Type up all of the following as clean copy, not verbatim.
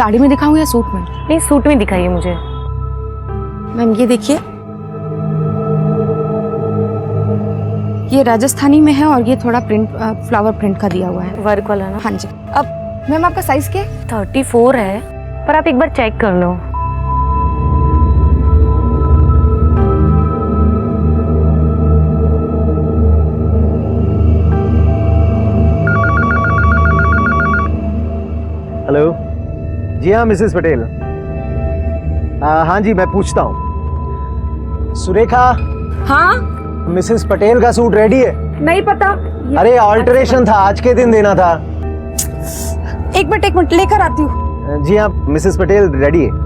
साड़ी में दिखाऊं या सूट में? नहीं, सूट में दिखाइए मुझे। मैम ये देखिए, ये राजस्थानी में है और ये थोड़ा प्रिंट फ्लावर प्रिंट का दिया हुआ है, वर्क वाला ना? हाँ जी। अब मैम आपका साइज क्या है? 34 है, पर आप एक बार चेक कर लो। हेलो जी हाँ मिसेस पटेल। हाँ जी मैं पूछता हूँ। सुरेखा, हाँ मिसेस पटेल का सूट रेडी है? नहीं पता। अरे ऑल्टरेशन था, आज के दिन देना था। एक मिनट लेकर आती हूँ। जी हाँ मिसेस पटेल रेडी है।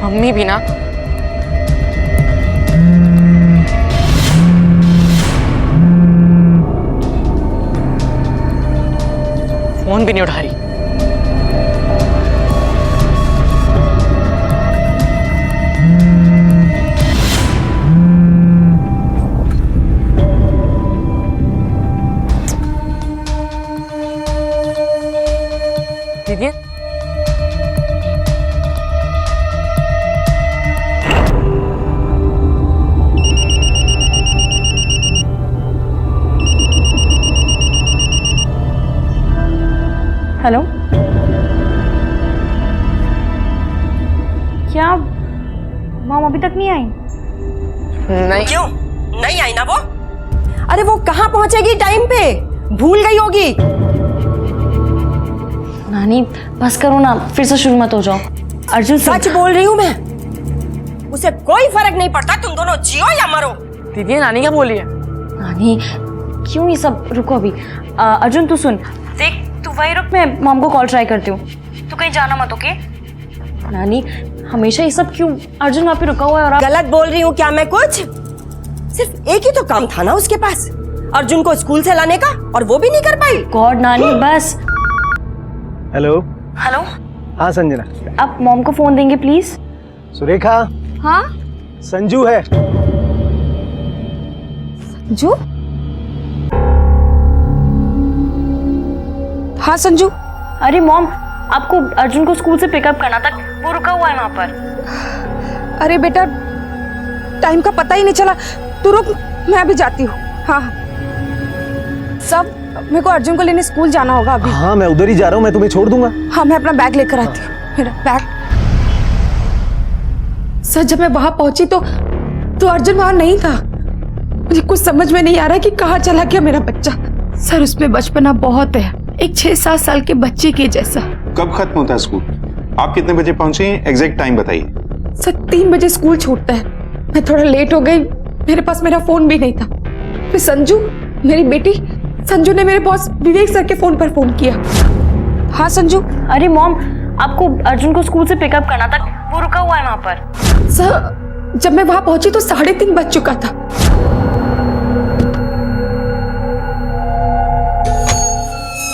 मम्मी भी ना। फोन भी नहीं उठा रही। दीदी हेलो, क्या मॉम अभी तक नहीं आई? नहीं। क्यों नहीं आई ना वो? अरे वो कहाँ पहुंचेगी टाइम पे? भूल गई होगी। नानी बस करो ना, फिर से शुरू मत हो जाओ। अर्जुन सच बोल रही हूँ मैं, उसे कोई फर्क नहीं पड़ता तुम दोनों जियो या मरो। दीदी नानी क्या बोली है? नानी क्यों ये सब, रुको अभी। अर्जुन तू सुन, देख तू वही रुक, मैं मॉम को कॉल ट्राई करती हूँ। तू कहीं जाना मत, ओके? नानी हमेशा ये सब क्यों? अर्जुन वहाँ पे रुका हुआ है और आप... गलत बोल रही हूँ क्या मैं कुछ? सिर्फ एक ही तो काम था ना उसके पास, अर्जुन को स्कूल से लाने का, और वो भी नहीं कर पाई। गॉड नानी बस। हेलो। हेलो, हाँ संजना। आप मॉम को फोन देंगे प्लीज? सुरेखा। हाँ संजू है। संजू? हाँ संजू। अरे मॉम, आपको अर्जुन को स्कूल से पिकअप करना था, वो रुका हुआ है वहाँ पर। अरे बेटा टाइम का पता ही नहीं चला, तू रुक मैं अभी जाती हूँ। हाँ सब मेरे को अर्जुन को लेने स्कूल जाना होगा अभी। हाँ मैं उधर ही जा रहा हूँ, मैं तुम्हें छोड़ दूंगा। हाँ मैं अपना बैग लेकर आती हूँ। मेरा बैग। सर जब मैं वहां पहुंची तो अर्जुन वहां नहीं था। मुझे कुछ समझ में नहीं आ रहा कि कहाँ चला गया मेरा बच्चा। सर उसमें बचपना बहुत है, एक 6-7 साल के बच्चे के जैसा। कब खत्म होता है स्कूल? आप कितने बजे पहुंचे? एग्जैक्ट टाइम बताइए। सर 3 बजे स्कूल छूटता है, मैं थोड़ा लेट हो गई, मेरे पास मेरा फोन भी नहीं था। फिर संजू, मेरी बेटी संजू ने मेरे बॉस विवेक सर के फोन पर फोन किया। हाँ संजू। अरे मॉम, आपको अर्जुन को स्कूल से पिकअप करना था, वो रुका हुआ है वहाँ पर। सर जब मैं वहां पहुंची तो 3:30 बज चुका था।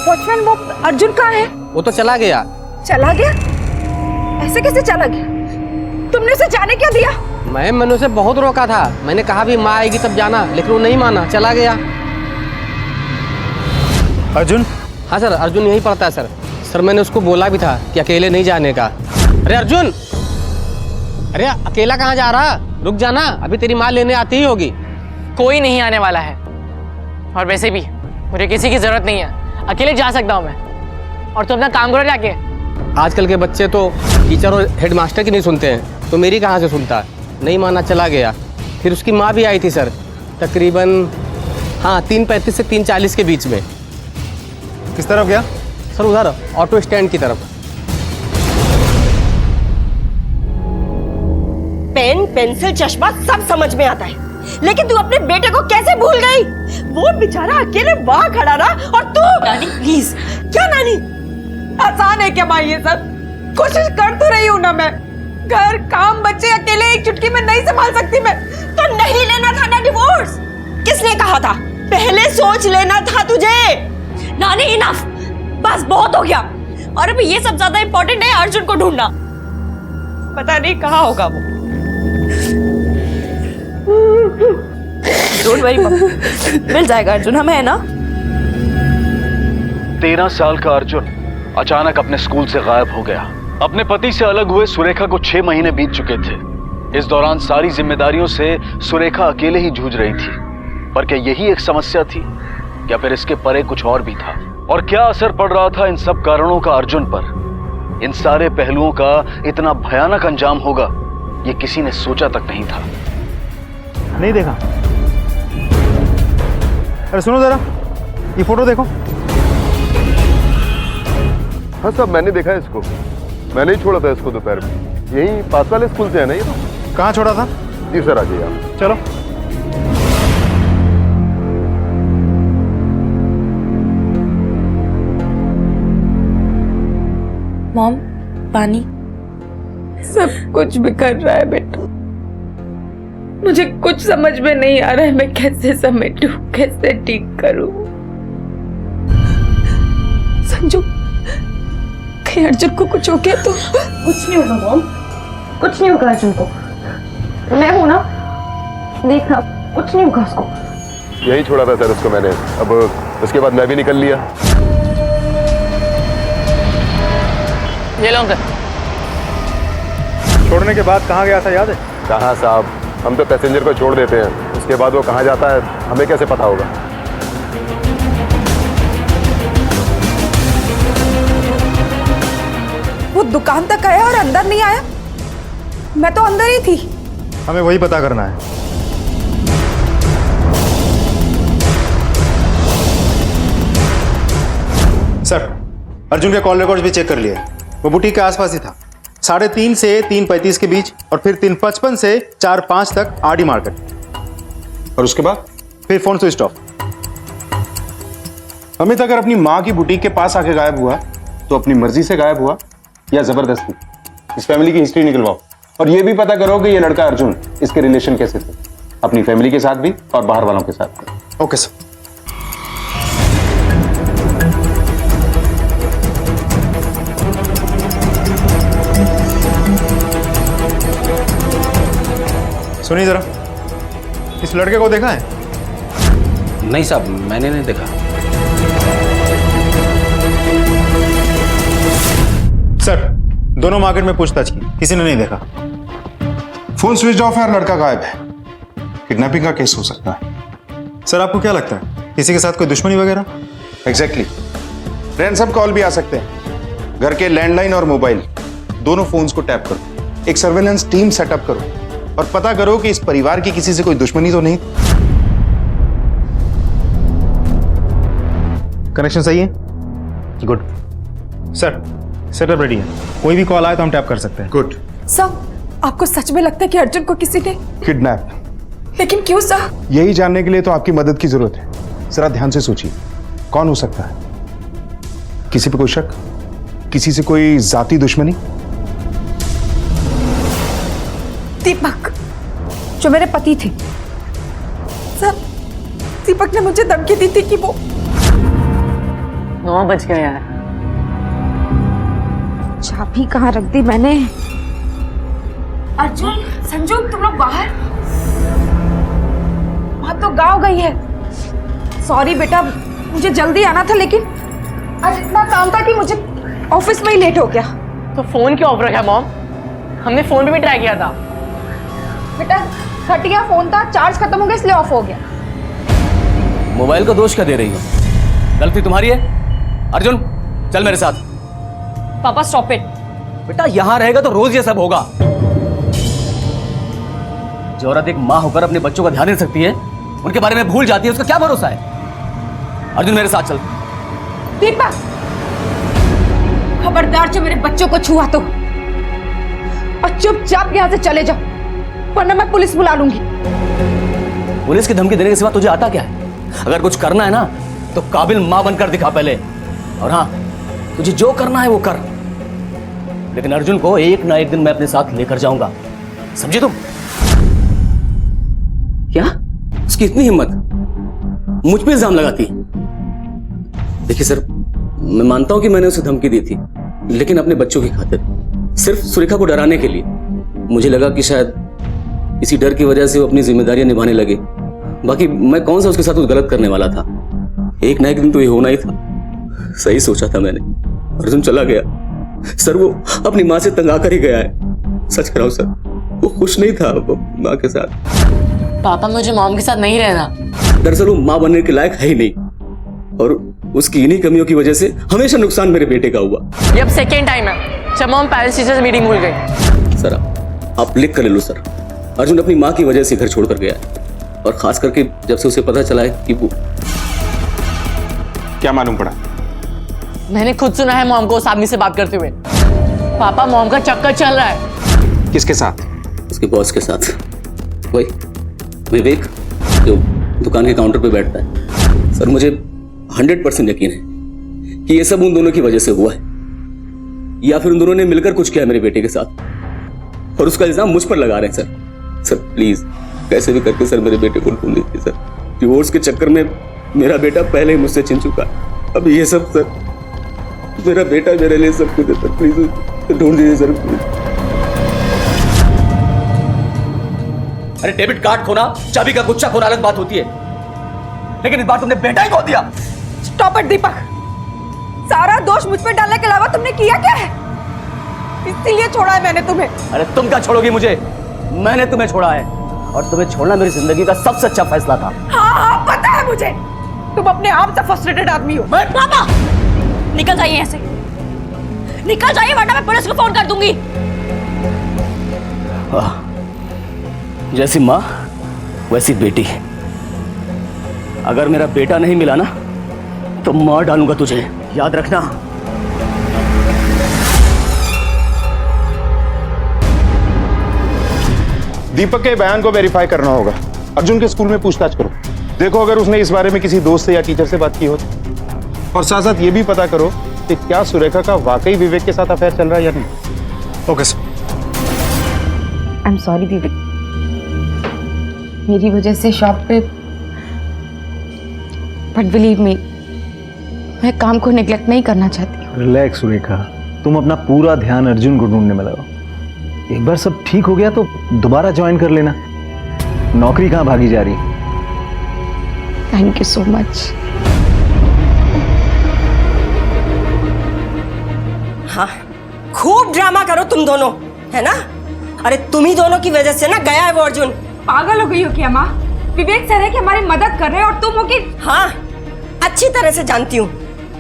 वॉचमैन वो अर्जुन कहाँ है? वो तो चला गया। चला गया? ऐसे कैसे चला गया? तुमने उसे जाने क्या दिया? मैंने उसे बहुत रोका था, मैंने कहा भी माँ आएगी तब जाना, लेकिन वो नहीं माना, चला गया। अर्जुन? हाँ सर, अर्जुन यहीं पढ़ता है सर। सर मैंने उसको बोला भी था कि अकेले नहीं जाने का। अरे अर्जुन, अरे अकेला कहाँ जा रहा? रुक जाना, अभी तेरी माँ लेने आती ही होगी। कोई नहीं आने वाला है, और वैसे भी मुझे किसी की जरूरत नहीं है, अकेले जा सकता हूँ मैं। और तुम अपना काम करो जाके। आजकल के बच्चे तो टीचर और हेडमास्टर की नहीं सुनते हैं, तो मेरी कहाँ से सुनता? नहीं माना, चला गया। फिर उसकी माँ भी आई थी सर, तकरीबन हाँ 3:35 से 3:40 के बीच में। किस तरफ गया? सर उधर ऑटो स्टैंड की तरफ। पेन पेंसिल चश्मा सब समझ में आता है, लेकिन तू अपने बेटे को कैसे भूल गई? वो बेचारा अकेले वहां खड़ा रहा और तू। नानी प्लीज। क्या नानी? आसान है क्या माँ ये सब? कोशिश कर तो रही हूँ ना मैं। घर काम बच्चे अकेले एक चुटकी में नहीं संभाल सकती मैं। तो नहीं लेना था ना डिवोर्स? किसने कहा था? पहले सोच लेना था तुझे। नानी इनफ, बस बहुत हो गया। और अभी ये सब ज्यादा इंपॉर्टेंट है अर्जुन को ढूंढना। पता नहीं कहाँ होगा वो। डोंट वरी मिल जाएगा अर्जुन, हमें है ना। 13 साल का अर्जुन अचानक अपने स्कूल से गायब हो गया। अपने पति से अलग हुए सुरेखा को 6 महीने बीत चुके थे। इस दौरान सारी जिम्मेदारियों से सुरेखा अकेले ही जूझ रही थी। पर क्या यही एक समस्या थी या फिर इसके परे कुछ और भी था? और क्या असर पड़ रहा था इन सब कारणों का अर्जुन पर? इन सारे पहलुओं का इतना भयानक अंजाम होगा ये किसी ने सोचा तक नहीं था। नहीं देखा? अरे सुनो जरा, ये फोटो देखो। हाँ साहब, मैंने देखा है इसको। मैंने ही छोड़ा था इसको दोपहर में। यही पास वाले स्कूल से है ना ये तो? कहाँ छोड़ा था? जी सर, आ जाइए आप। चलो। मॉम पानी। सब कुछ बिखर रहा है बेटा। मुझे कुछ समझ में नहीं आ रहा है, मैं कैसे समेटूं, कैसे ठीक करूं। संजू, कहीं अर्जुन को कुछ हो गया तो? कुछ नहीं होगा मॉम, कुछ नहीं होगा अर्जुन को। मैं हूं ना, देखना कुछ नहीं होगा उसको। यही छोड़ा था सर उसको मैंने। अब उसके बाद मैं भी निकल लिया। ये लो अंकल। छोड़ने के बाद कहाँ गया था याद है? कहाँ साहब, हम तो पैसेंजर को छोड़ देते हैं, उसके बाद वो कहाँ जाता है हमें कैसे पता होगा? वो दुकान तक आया और अंदर नहीं आया। मैं तो अंदर ही थी। हमें वही पता करना है। सर, अर्जुन के कॉल रिकॉर्ड्स भी चेक कर लिए। वो बुटीक के आसपास ही था। 3:30 से 3:35 के बीच और फिर 3:55 से 4:05 तक आरडी मार्केट। और उसके बाद फिर फोन स्विच ऑफ। अमित अगर अपनी माँ की बुटीक के पास आके गायब हुआ तो अपनी मर्जी से गायब हुआ या जबरदस्ती? इस फैमिली की हिस्ट्री निकलवाओ और ये भी पता करो कि ये लड़का अर्जुन इसके रिलेशन कैसे थे, अपनी फैमिली के साथ भी और बाहर वालों के साथ भी। Okay sir. सुनिए जरा, इस लड़के को देखा है? नहीं साहब, मैंने नहीं देखा। सर, दोनों मार्केट में पूछताछ की, किसी ने नहीं देखा। फोन स्विच ऑफ है और लड़का गायब है। किडनैपिंग का केस हो सकता है। सर, आपको क्या लगता है किसी के साथ कोई दुश्मनी वगैरह? एग्जैक्टली। रैंसम कॉल भी आ सकते हैं। घर के लैंडलाइन और मोबाइल दोनों फोन्स को टैप करो, एक सर्वेलेंस टीम सेटअप करो और पता करो कि इस परिवार की किसी से कोई दुश्मनी तो नहीं। कनेक्शन सही है? गुड। सर, सेटअप रेडी है। कोई भी कॉल आए तो हम टैप कर सकते हैं। गुड। सर, आपको सच में लगता है कि अर्जुन को किसी ने? किडनैप। लेकिन क्यों सर? यही जानने के लिए तो आपकी मदद की जरूरत है। जरा ध्यान से सोचिए, कौन हो सकता है? किसी पे कोई शक? किसी से कोई जाती दुश्मनी? दीपक, जो मेरे पति थे। सर, दीपक ने मुझे धमकी दी थी कि वो बच गया यार। चाबी कहाँ रख दी मैंने? अर्जुन, संजू, तुम लोग बाहर? वहां तो गाँव गई है। सॉरी बेटा, मुझे जल्दी आना था लेकिन आज इतना काम था कि मुझे ऑफिस में ही लेट हो गया। तो फोन क्यों ऑफ रखा मॉम? हमने फोन पे भी ट्राई किया था। बेटा, घटिया फोन था, चार्ज खत्म हो गया इसलिए ऑफ हो गया। मोबाइल को दोष क्या दे रही हो? गलती तुम्हारी है। अर्जुन, चल मेरे साथ। पापा स्टॉप इट। बेटा, यहां रहेगा तो रोज ये सब होगा। जो औरत एक माँ होकर अपने बच्चों का ध्यान नहीं रख सकती है, उनके बारे में भूल जाती है, उसका क्या भरोसा है? अर्जुन, मेरे साथ चल। दीपक, खबरदार जो मेरे बच्चों को छुआ तो, और चुपचाप यहां से चले जाओ वरना मैं पुलिस बुला लूंगी। पुलिस की धमकी देने के सिवा तुझे आता क्या है? अगर कुछ करना है ना तो काबिल मां बनकर दिखा पहले। और हाँ, तुझे जो करना है वो कर, लेकिन अर्जुन को एक ना एक दिन मैं अपने साथ लेकर जाऊंगा, समझे तुम? क्या उसकी इतनी हिम्मत, मुझ पे इल्जाम लगाती? देखिए सर, मैं मानता हूं कि मैंने उसे धमकी दी थी, लेकिन अपने बच्चों की खातिर, सिर्फ सुरेखा को डराने के लिए। मुझे लगा कि शायद इसी डर की वजह से वो अपनी जिम्मेदारियां निभाने लगे। बाकी मैं कौन सा उसके साथ कुछ गलत करने वाला था। एक ना एक दिन तो ये होना ही था। सही सोचा था मैंने। अर्जुन चला गया सर, वो अपनी माँ से तंग आकर ही गया है। सच कह रहा हूं सर, वो खुश नहीं था माँ के साथ। पापा मुझे मॉम के साथ नहीं रहना। दरअसल वो माँ बनने के लायक है ही नहीं, और उसकी इन्हीं कमियों की वजह से हमेशा नुकसान मेरे बेटे का हुआ। ये अब सेकेंड टाइम है जब मॉम पेरेंट्स टीचर्स मीटिंग भूल गई। सर आप लिख कर ले लो सर, अर्जुन अपनी माँ की वजह से घर छोड़कर गया है, और खास करके जब से उसे पता चला है कि वो। क्या मालूम पड़ा? मैंने खुद सुना है मॉम को उस आदमी से बात करते हुए। पापा मॉम का चक्कर चल रहा है। किसके साथ? उसके बॉस के साथ, वही विवेक जो दुकान के काउंटर पे बैठता है। सर मुझे 100% यकीन है कि ये सब उन दोनों की वजह से हुआ है, या फिर उन दोनों ने मिलकर कुछ किया मेरे बेटे के साथ, और उसका इल्जाम मुझ पर लगा रहे हैं सर। सर प्लीज कैसे भी करके सर मेरे बेटे को ढूंढ दीजिए सर। डिवोर्स के चक्कर में मेरा बेटा पहले ही मुझसे छिन चुका है, अब ये सब सर, मेरा बेटा मेरे लिए सब कुछ है सर, प्लीज ढूंढ दीजिए सर प्लीज। अरे डेबिट कार्ड खोना, चाबी का गुच्छा खोना अलग बात होती है, लेकिन इस बार तुमने बेटा ही खो दिया। स्टॉप इट दीपक, सारा दोष मुझ पे डालने के अलावा तुमने किया क्या है? इसीलिए छोड़ा है मैंने तुम्हें। अरे तुम क्या छोड़ोगी मुझे, मैंने तुम्हें छोड़ा है, और तुम्हें छोड़ना मेरी जिंदगी का सबसे अच्छा फैसला था। हाँ पता है मुझे, तुम अपने आप से फ्रस्ट्रेटेड आदमी हो। पापा निकल जाइए यहाँ से, निकल जाइए वरना मैं पुलिस को फोन कर दूंगी। जैसी माँ वैसी बेटी। अगर मेरा बेटा नहीं मिला ना तो मार डालूंगा तुझे, याद रखना। दीपक के बयान को वेरीफाई करना होगा। अर्जुन के स्कूल में पूछताछ करो, देखो अगर उसने इस बारे में किसी दोस्त से या टीचर से बात की हो, और साथ साथ ये भी पता करो कि क्या सुरेखा का वाकई विवेक के साथ अफेयर चल रहा है या नहीं। Okay sir. I am sorry Vivek, मेरी वजह से शॉप पे, बट बिलीव मी, मैं काम को नेग्लेक्ट नहीं करना चाहती। रिलैक्स सुरेखा, तुम अपना पूरा ध्यान अर्जुन को ढूंढने में लगाओ। एक बार सब ठीक हो गया तो दोबारा ज्वाइन कर लेना। नौकरी कहाँ भागी जा रही? Thank you so much. हाँ खूब ड्रामा करो तुम दोनों, है ना? अरे तुम ही दोनों की वजह से ना गया है वो अर्जुन। पागल हो गई हो क्या माँ? विवेक सर है कि हमारी मदद कर रहे हैं और तुम हो कि? हाँ अच्छी तरह से जानती हूँ,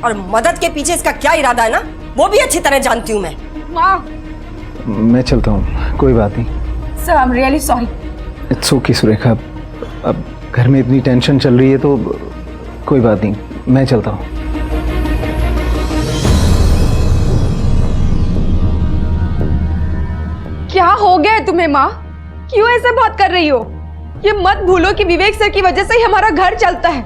और मदद के पीछे इसका क्या इरादा है ना वो भी अच्छी तरह जानती हूँ मैं। माँ मैं चलता हूँ, कोई बात नहीं। Sir I am really sorry. It's okay Surekha, अब घर में इतनी टेंशन चल रही है तो कोई बात नहीं, मैं चलता हूँ। क्या हो गया है तुम्हें माँ? क्यों ऐसे बात कर रही हो? ये मत भूलो कि विवेक सर की वजह से ही हमारा घर चलता है।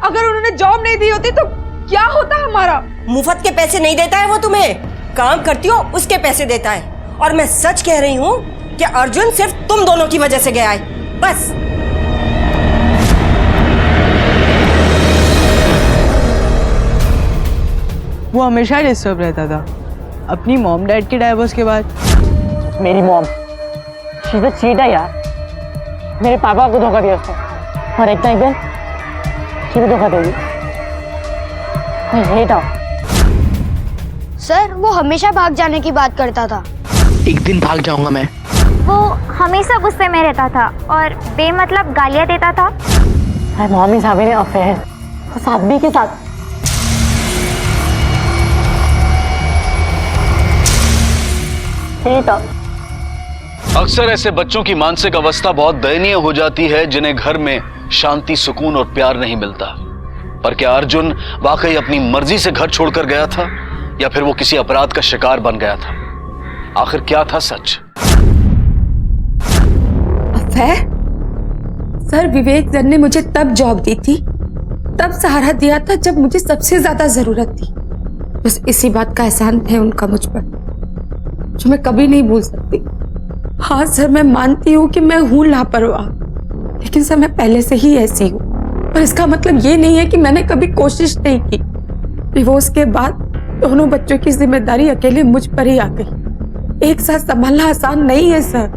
अगर उन्होंने जॉब नहीं दी होती तो क्या होता हमारा? मुफ्त के पैसे नहीं देता है वो तुम्हें, काम करती हो उसके पैसे देता है। और मैं सच कह रही हूँ कि अर्जुन सिर्फ तुम दोनों की वजह से गया है, बस। वो हमेशा डिस्टर्ब रहता था अपनी मॉम डैड के डाइवोर्स के बाद। मेरी mom she is a cheater यार। मेरे पापा को धोखा दिया उसने, और एक ना एक दिन शी भी धोखा देगी। I hate her. सर वो हमेशा भाग जाने की बात करता था। एक दिन भाग जाऊंगा मैं। वो हमेशा गुस्से में रहता था और बेमतलब गालियां देता था। My mom is having an affair उस आदमी के साथ। अक्सर ऐसे बच्चों की मानसिक अवस्था बहुत दयनीय हो जाती है जिन्हें घर में शांति, सुकून और प्यार नहीं मिलता। पर क्या अर्जुन वाकई अपनी मर्जी से घर छोड़कर गया था, या फिर वो किसी अपराध का शिकार बन गया था? आखिर क्या था सच? अफेयर? सर विवेक सर ने मुझे तब जॉब दी थी, तब सहारा दिया था जब मुझे सबसे ज्यादा जरूरत थी। बस इसी बात का एहसान है उनका मुझ पर, जो मैं कभी नहीं भूल सकती। हाँ सर मैं मानती हूँ कि मैं हूँ लापरवाह, लेकिन सर मैं पहले से ही ऐसी हूँ। पर इसका मतलब ये नहीं है कि मैंने कभी कोशिश नहीं की। डिवोर्स के बाद दोनों बच्चों की जिम्मेदारी अकेले मुझ पर ही आ गई। एक साथ संभालना आसान नहीं है सर।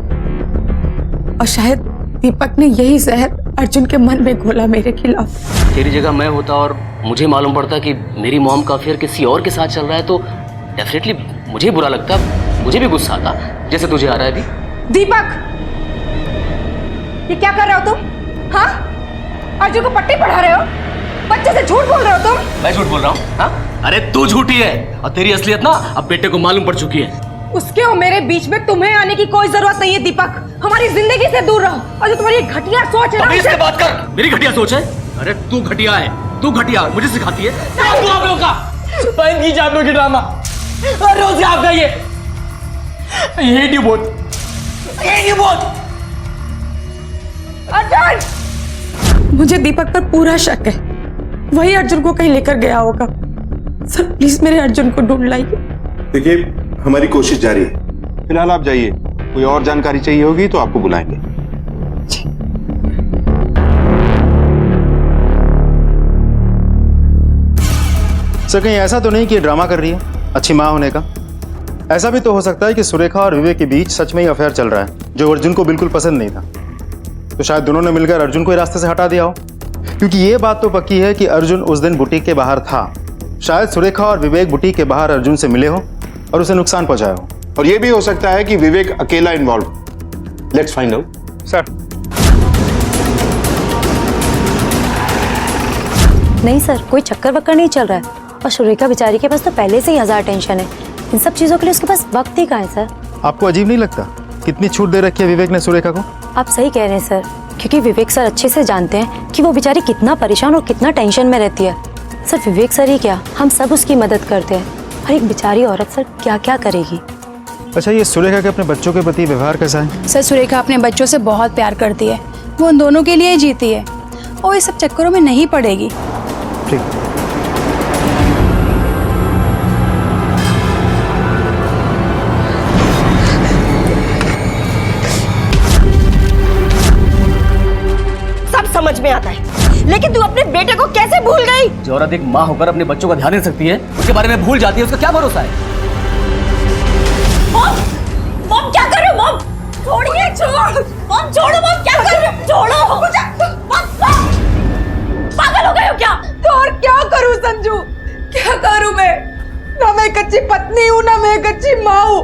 और शायद दीपक ने यही जहर अर्जुन के मन में घोला मेरे खिलाफ। तेरी जगह मैं होता और मुझे मालूम पड़ता कि मेरी मॉम का अफेयर किसी और के साथ चल रहा है तो डेफिनेटली मुझे बुरा लगता, मुझे भी गुस्सा आता, जैसे तुझे आ रहा है अभी। दीपक, ये क्या कर रहे हो तुम? हाँ, अर्जुन को पट्टी पढ़ा रहे हो? बच्चे से झूठ बोल रहे हो तुम? मैं झूठ बोल रहा हूँ? हाँ? अरे तू झूठी है और तेरी असलियत ना अब बेटे को मालूम पड़ चुकी है। उसके और मेरे बीच में तुम्हें आने की कोई जरूरत नहीं है दीपक। हमारी जिंदगी से दूर रहो। और जो तुम्हारी घटिया सोच है ना, इससे बात कर। मेरी घटिया सोच है? अरे तू घटिया है, तू घटिया मुझे सिखाती है। तू आप लोगों का बंद कीजिए आप लोगों की ड्रामा। हर रोज आपका ये hate you both, hate you both। Arjun! मुझे दीपक पर पूरा शक है, वही अर्जुन को कहीं लेकर गया होगा। सर प्लीज मेरे अर्जुन को ढूंढ लाइए। देखिए, हमारी कोशिश जारी है। फिलहाल आप जाइए, कोई और जानकारी चाहिए होगी तो आपको बुलाएंगे। सर कहीं ऐसा तो नहीं कि ये ड्रामा कर रही है अच्छी माँ होने का? ऐसा भी तो हो सकता है कि सुरेखा और विवेक के बीच सच में ही अफेयर चल रहा है जो अर्जुन को बिल्कुल पसंद नहीं था। तो शायद दोनों ने मिलकर अर्जुन को ही रास्ते से हटा दिया हो, क्योंकि ये बात तो पक्की है कि अर्जुन उस दिन बुटीक के बाहर था। शायद सुरेखा और विवेक बुटीक के बाहर अर्जुन से मिले हो और उसे नुकसान पहुंचाया हो। और ये भी हो सकता है कि विवेक अकेला involve. Let's find out. Sir नहीं सर, कोई चक्कर वक्कर नहीं चल रहा है। और सुरेखा बेचारी के पास तो पहले से ही 1000 टेंशन है। इन सब चीजों के लिए उसके पास वक्त ही कहाँ है सर? आपको अजीब नहीं लगता कितनी छूट दे रखी है विवेक ने सुरेखा को? आप सही कह रहे हैं सर, क्योंकि विवेक सर अच्छे से जानते हैं कि वो बेचारी कितना परेशान और कितना टेंशन में रहती है। सर विवेक सर ही क्या, हम सब उसकी मदद करते हैं। और एक बेचारी औरत सर क्या क्या करेगी। अच्छा, ये सुरेखा के अपने बच्चों के प्रति व्यवहार कैसा है? सर सुरेखा अपने बच्चों से बहुत प्यार करती है, वो उन दोनों के लिए ही जीती है और ये सब चक्करों में नहीं पड़ेगी। ठीक। सब समझ में आता है, लेकिन तू अपने बेटे को कैसे भूल गई? जो औरत एक माँ होकर अपने बच्चों का ध्यान रख सकती है उसके बारे में भूल जाती है, उसका क्या भरोसा है? मॉम, मॉम क्या कर रहे हो मॉम? छोड़िए, छोड़ मॉम, छोड़ो मॉम, क्या कर रहे हो? छोड़ो मुझे। पागल हो गए हो क्या? तो और क्या करूं संजू, क्या करूं मैं? ना मैं एक अच्छी पत्नी हूँ, ना मैं एक अच्छी माँ हूँ।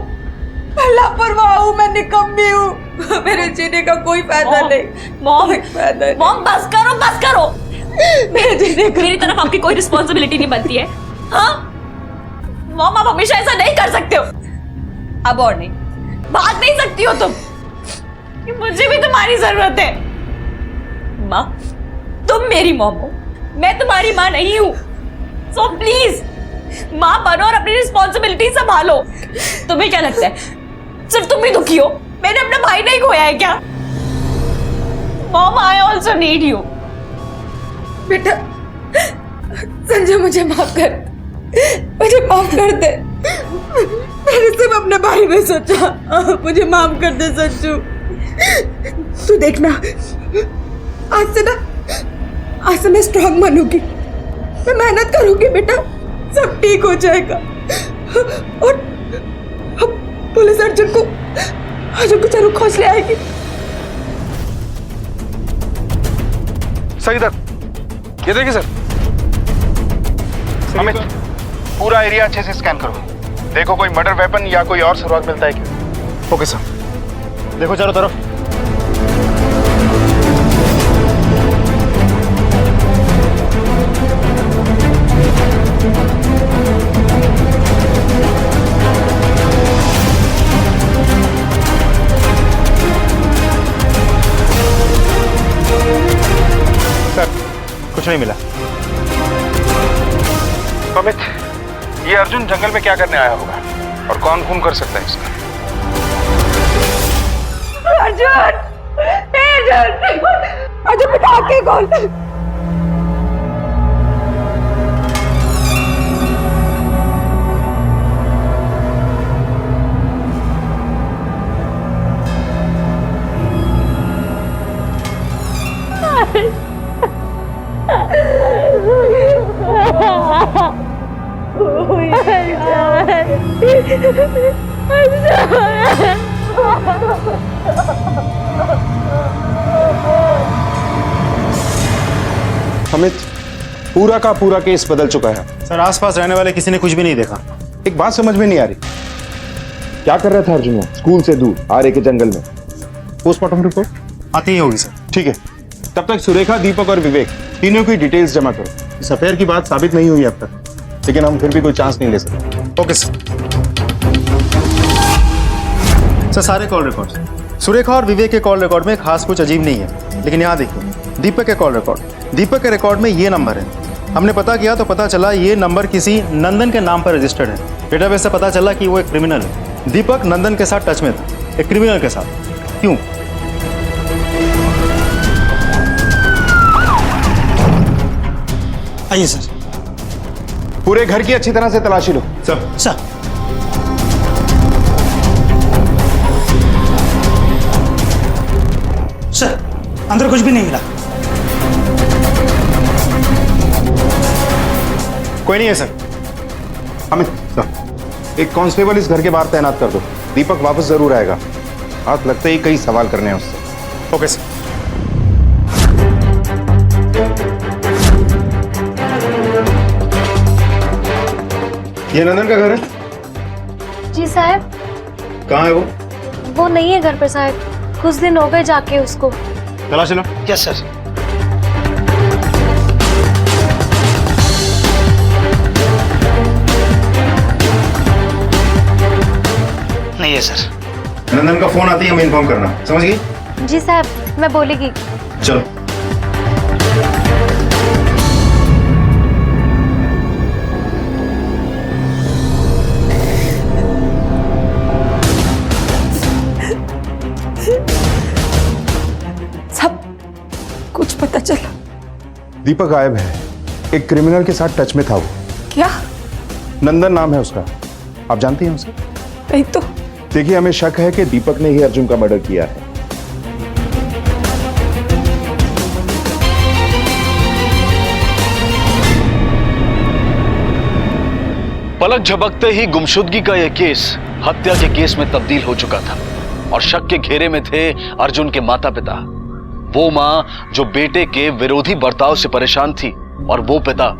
मैं लापरवाह हूँ, मैं निकम्मी हूँ। मेरे जीने का कोई फायदा नहीं। मॉम, मॉम बस करो, बस करो। मेरे जीने का मेरी तरफ आपकी कोई रिस्पॉन्सिबिलिटी नहीं बनती है। हाँ मॉम, आप हमेशा ऐसा नहीं कर सकते हो। अब और नहीं, भाग नहीं सकती हो तुम। मुझे भी तुम्हारी जरूरत है। माँ, तुम मेरी मॉम हो, मैं तुम्हारी माँ नहीं हूँ। सो प्लीज माँ बनो और अपनी रिस्पॉन्सिबिलिटी संभालो। तुम्हें क्या लगता है सिर्फ तुम ही दुखी हो? मैंने अपना भाई नहीं खोया है क्या? Mom, I also need you. बेटा संजय, मुझे माफ कर, मुझे माफ कर दे। मैंने सिर्फ अपने बारे में सोचा। मुझे माफ कर दे संजू। तू देखना, आज से मैं स्ट्रांग बनूंगी, मैं मेहनत करूंगी बेटा, सब ठीक हो जाएगा। और पुलिस अर्जुन को जरूर खोज ले आएगी। सर इधर, ये देखिए सर। अमित, पूरा एरिया अच्छे से स्कैन करो, देखो कोई मर्डर वेपन या कोई और सुराग मिलता है क्या। Okay sir. देखो चारों तरफ। सर कुछ नहीं मिला। अमित, ये अर्जुन जंगल में क्या करने आया होगा और कौन खून कर सकता है इसका? अर्जुन, अर्जुन बेटा, आके कौन? अमित, पूरा का पूरा केस बदल चुका है। सर आसपास रहने वाले किसी ने कुछ भी नहीं देखा। एक बात समझ में नहीं आ रही, क्या कर रहा था अर्जुन वहाँ? स्कूल से दूर आरे के जंगल में। पोस्टमार्टम रिपोर्ट आती ही होगी सर। ठीक है, तब तक सुरेखा, दीपक और विवेक तीनों की डिटेल्स जमा करो। इस अफेयर की बात साबित नहीं हुई अब तक, लेकिन हम फिर भी कोई चांस नहीं ले सकते। Okay sir. सर सारे कॉल रिकॉर्ड, सुरेखा और विवेक के कॉल रिकॉर्ड में खास कुछ अजीब नहीं है, लेकिन यहाँ देखिए दीपक के कॉल रिकॉर्ड, दीपक के रिकॉर्ड में ये नंबर है। हमने पता किया तो पता चला ये नंबर किसी नंदन के नाम पर रजिस्टर्ड है। डेटाबेस से पता चला कि वो एक क्रिमिनल है। दीपक नंदन के साथ टच में था, एक क्रिमिनल के साथ। क्यों? आइए सर। पूरे घर की अच्छी तरह से तलाशी लो। सर सर, अंदर कुछ भी नहीं मिला। कोई नहीं है सर। अमित सर, एक कांस्टेबल इस घर के बाहर तैनात कर दो। दीपक वापस जरूर आएगा, हाथ लगते ही कई सवाल करने हैं उससे। Okay sir. ये नंदन का घर है? जी साहब। कहाँ है वो? वो नहीं है घर पर साहब, कुछ दिन हो गए जाके उसको। तलाश लो। Yes sir. नहीं है सर। नंदन का फोन आती है, हमें इन्फॉर्म करना, समझ गई? जी साहब, मैं बोलेगी। चलो। सब कुछ पता चला। दीपक गायब है, एक क्रिमिनल के साथ टच में था वो। क्या? नंदन नाम है उसका, आप जानती हैं उसे? नहीं तो। देखिए, हमें शक है कि दीपक ने ही अर्जुन का मर्डर किया है। पलक झपकते ही गुमशुदगी का यह केस हत्या के केस में तब्दील हो चुका था और शक के घेरे में थे अर्जुन के माता पिता। वो मां जो बेटे के विरोधी बर्ताव से परेशान थी और वो पिता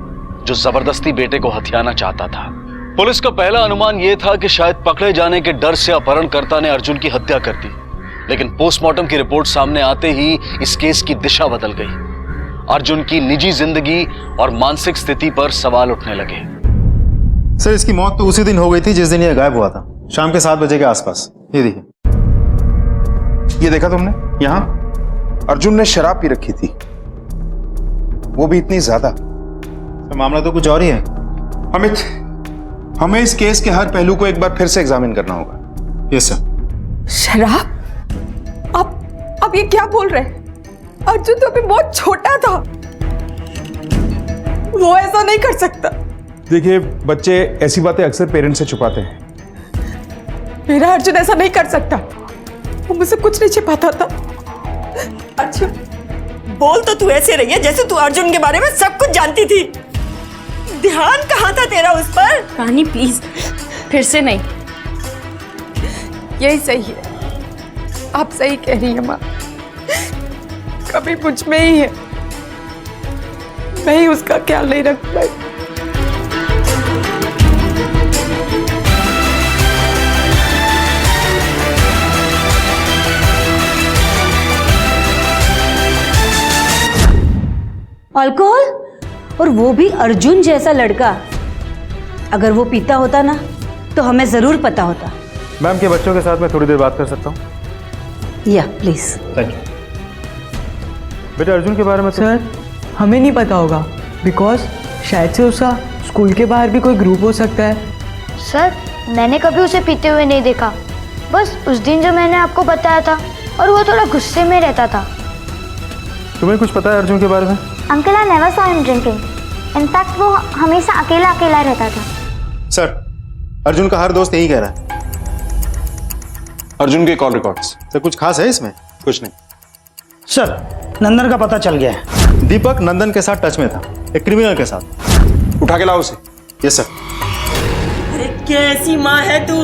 जो जबरदस्ती बेटे को हथियाना चाहता था। पुलिस का पहला अनुमान यह था कि शायद पकड़े जाने के डर से अपहरणकर्ता ने अर्जुन की हत्या कर दी, लेकिन पोस्टमार्टम की रिपोर्ट सामने आते ही इस केस की दिशा बदल गई। अर्जुन की निजी जिंदगी और मानसिक स्थिति पर सवाल उठने लगे। सर इसकी मौत तो उसी दिन हो गई थी जिस दिन ये गायब हुआ था, शाम के 7 बजे के आसपास। ये देखिए। ये देखा तुमने? यहाँ अर्जुन ने शराब पी रखी थी, वो भी इतनी ज्यादा। तो मामला तो कुछ और ही है। अमित, हमें इस केस के हर पहलू को एक बार फिर से एग्जामिन करना होगा। Yes sir. शराब? अब ये क्या बोल रहे हैं? अर्जुन तो अभी बहुत छोटा था, वो ऐसा नहीं कर सकता। देखिए, बच्चे ऐसी बातें अक्सर पेरेंट्स से छुपाते हैं। मेरा अर्जुन ऐसा नहीं कर सकता, वो मुझसे कुछ नहीं छिपाता था। अच्छा, बोल तो तू ऐसे रही है जैसे तू अर्जुन के बारे में सब कुछ जानती थी। ध्यान कहाँ था तेरा उस पर? रानी प्लीज, फिर से नहीं। यही सही है, आप सही कह रही हैं माँ। कभी मुझ में ही है, मैं ही उसका ख्याल नहीं रख पाई। अल्कोहल, और वो भी अर्जुन जैसा लड़का। अगर वो पीता होता ना तो हमें जरूर पता होता। मैम के बच्चों के साथ मैं थोड़ी देर बात कर सकता हूँ? या प्लीज। Thank you. बेटा अर्जुन के बारे में सर हमें नहीं पता होगा, बिकॉज शायद से उसका स्कूल के बाहर भी कोई ग्रुप हो सकता है। सर मैंने कभी उसे पीते हुए नहीं देखा, बस उस दिन जो मैंने आपको बताया था, और वो थोड़ा गुस्से में रहता था। तुम्हें कुछ पता है अर्जुन के बारे में? Uncle I never saw him drinking, in fact वो हमेशा अकेला अकेला रहता था। सर अर्जुन का हर दोस्त यही कह रहा है। अर्जुन के कॉल रिकॉर्ड्स। सर कुछ खास है इसमें? कुछ नहीं सर, नंदन का पता चल गया है। दीपक नंदन के साथ टच में था, एक क्रिमिनल के साथ। उठा के लाओ उसे। Yes sir. अरे कैसी माँ है तू?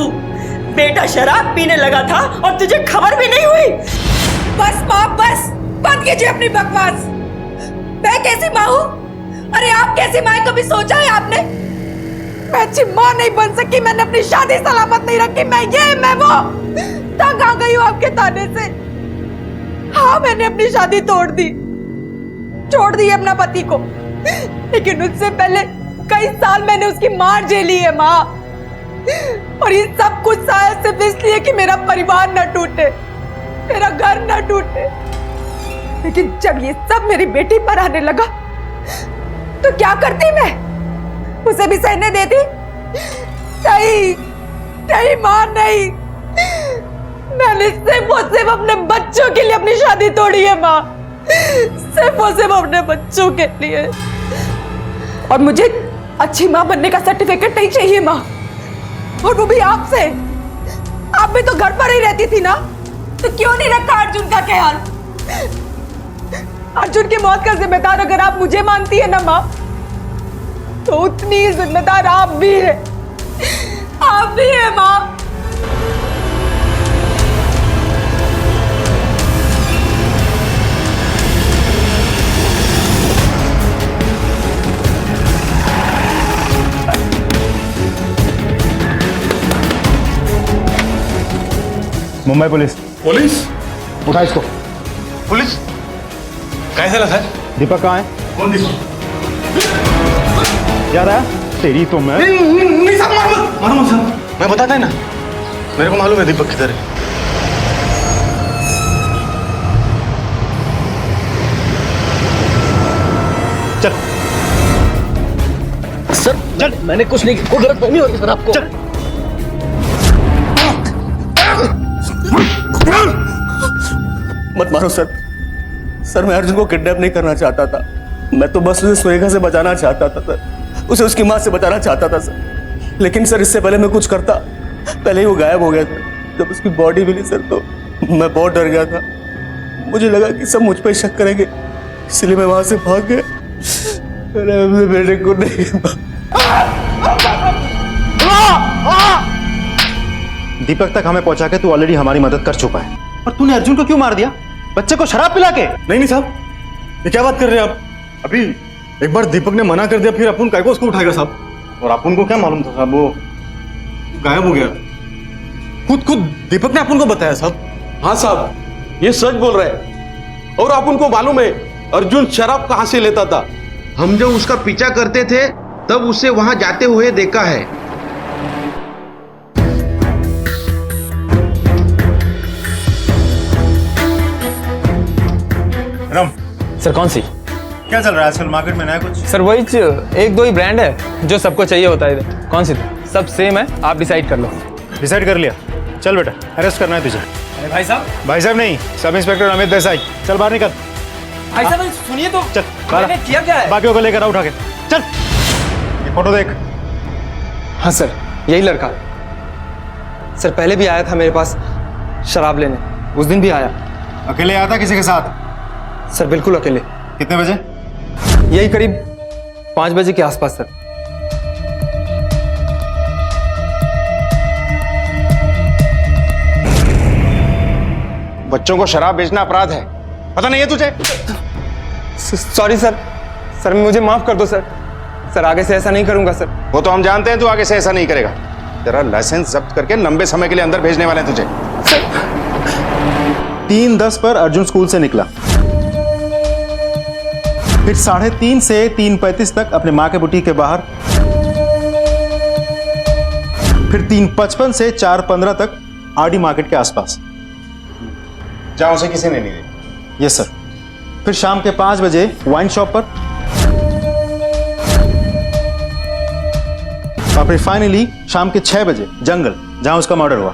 बेटा शराब पीने लगा था और तुझे खबर भी नहीं हुई। बस माँ बस, बंद कीजिए अपनी बकवास। मैं कैसी माँ हूँ? अरे आप कैसी माँ कभी सोचा है आपने? मैं अच्छी माँ नहीं बन सकी, मैंने अपनी शादी सलामत नहीं रखी, मैं ये मैं वो। तंग आ गई हूँ आपके ताने से। हाँ मैंने अपनी शादी छोड़ दी अपना पति को, लेकिन उससे पहले कई साल मैंने उसकी मार झेली है माँ। और ये सब कुछ शायद सिर्फ इसलिए कि मेरा परिवार न टूटे, मेरा घर न टूटे। लेकिन जब ये सब मेरी बेटी पर आने लगा तो क्या करती मैं? उसे भी सहने देती? नहीं माँ नहीं। मैंने सिर्फ अपने बच्चों के लिए अपनी शादी तोड़ी है माँ, सिर्फ अपने बच्चों के लिए। और मुझे अच्छी माँ बनने का सर्टिफिकेट नहीं चाहिए माँ, और वो भी आपसे। आप भी तो घर पर ही रहती थी ना, तो क्यों नहीं रखा अर्जुन का ख्याल? अर्जुन की मौत का जिम्मेदार अगर आप मुझे मानती है ना माँ, तो उतनी ही जिम्मेदार आप भी है, आप भी है माँ। मुंबई पुलिस। पुलिस? उठा इसको। पुलिस कैसे लगा सर? दीपक कहाँ है? कौन दीपक? याद आया? तेरी तो मैं नहीं साहब, मारो मत साहब, मैं बताता है ना, मेरे को मालूम है दीपक किधर है। चल सर, चल। मैंने कुछ नहीं किया, कोई गलत नहीं हो रही सर आपको। चल। मत मारो सर। सर मैं अर्जुन को किडनैप नहीं करना चाहता था, मैं तो बस उसे सुरेखा से बचाना चाहता था सर, उसे उसकी माँ से बचाना चाहता था सर। लेकिन सर इससे पहले मैं कुछ करता, पहले ही वो गायब हो गया था। जब उसकी बॉडी मिली सर तो मैं बहुत डर गया था, मुझे लगा कि सब मुझ पर शक करेंगे, इसलिए मैं वहां से भाग गया। मैंने अपने बेटे को नहीं। दीपक तक हमें पहुंचा के तू ऑलरेडी हमारी मदद कर चुका है, और तूने अर्जुन को क्यों मार दिया? बच्चे को शराब पिला के? नहीं साहब, ये क्या बात कर रहे हैं आप? अभी एक बार दीपक ने मना कर दिया, फिर अपन काय को उसको उठाएगा साहब? और अपन को क्या मालूम था साहब, वो गायब हो गया। खुद दीपक ने अपन को बताया साहब। हाँ साहब, ये सच बोल रहे हैं। और आप उनको मालूम है अर्जुन शराब कहां से लेता था? हम जब उसका पीछा करते थे तब उसे वहां जाते हुए देखा है। राम सर कौन सी? क्या चल रहा है आजकल मार्केट में नया कुछ? सर वही एक दो ही ब्रांड है जो सबको चाहिए होता है इधर। कौन सी? सब सेम है, आप डिसाइड कर लो। डिसाइड कर लिया? चल बेटा, अरेस्ट करना है तुझे। अरे भाई साहब। भाई साहब नहीं, सब इंस्पेक्टर अमित देसाई। चल बाहर निकल। भाई साहब सुनिए तो। चल मैंने किया क्या है? बाकियों को लेकर आ, उठा के चल। ये फोटो देख। हाँ सर, यही लड़का सर पहले भी आया था मेरे पास शराब लेने, उस दिन भी आया। अकेले आया था किसी के साथ? सर बिल्कुल अकेले। कितने बजे? यही करीब 5 बजे के आसपास सर। बच्चों को शराब बेचना अपराध है, पता नहीं है तुझे? सॉरी सर, सर मुझे माफ कर दो सर। सर आगे से ऐसा नहीं करूंगा सर। वो तो हम जानते हैं तू आगे से ऐसा नहीं करेगा। तेरा लाइसेंस जब्त करके लंबे समय के लिए अंदर भेजने वाले हैं तुझे। 3:10 पर अर्जुन स्कूल से निकला, फिर 3:30 से 3:35 तक अपने माँ के बुटीक के बाहर, फिर 3:55 से 4:15 तक आरडी मार्केट के आसपास। जहां उसे किसी ने नहीं देखा। Yes sir. फिर शाम के 5 बजे वाइन शॉप पर, और फिर फाइनली शाम के 6 बजे जंगल, जहां उसका मर्डर हुआ।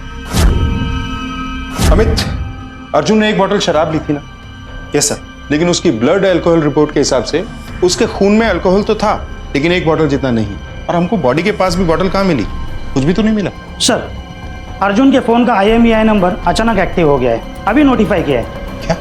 अमित, अर्जुन ने एक बोतल शराब ली थी ना? Yes sir. लेकिन उसकी ब्लड अल्कोहल रिपोर्ट के हिसाब से उसके खून में अल्कोहल तो था, लेकिन एक बोतल जितना नहीं। और हमको बॉडी के पास भी बोतल कहाँ मिली? कुछ भी तो नहीं मिला। सर अर्जुन के फोन का IMEI नंबर अचानक एक्टिव हो गया है, अभी नोटिफाई किया है। क्या?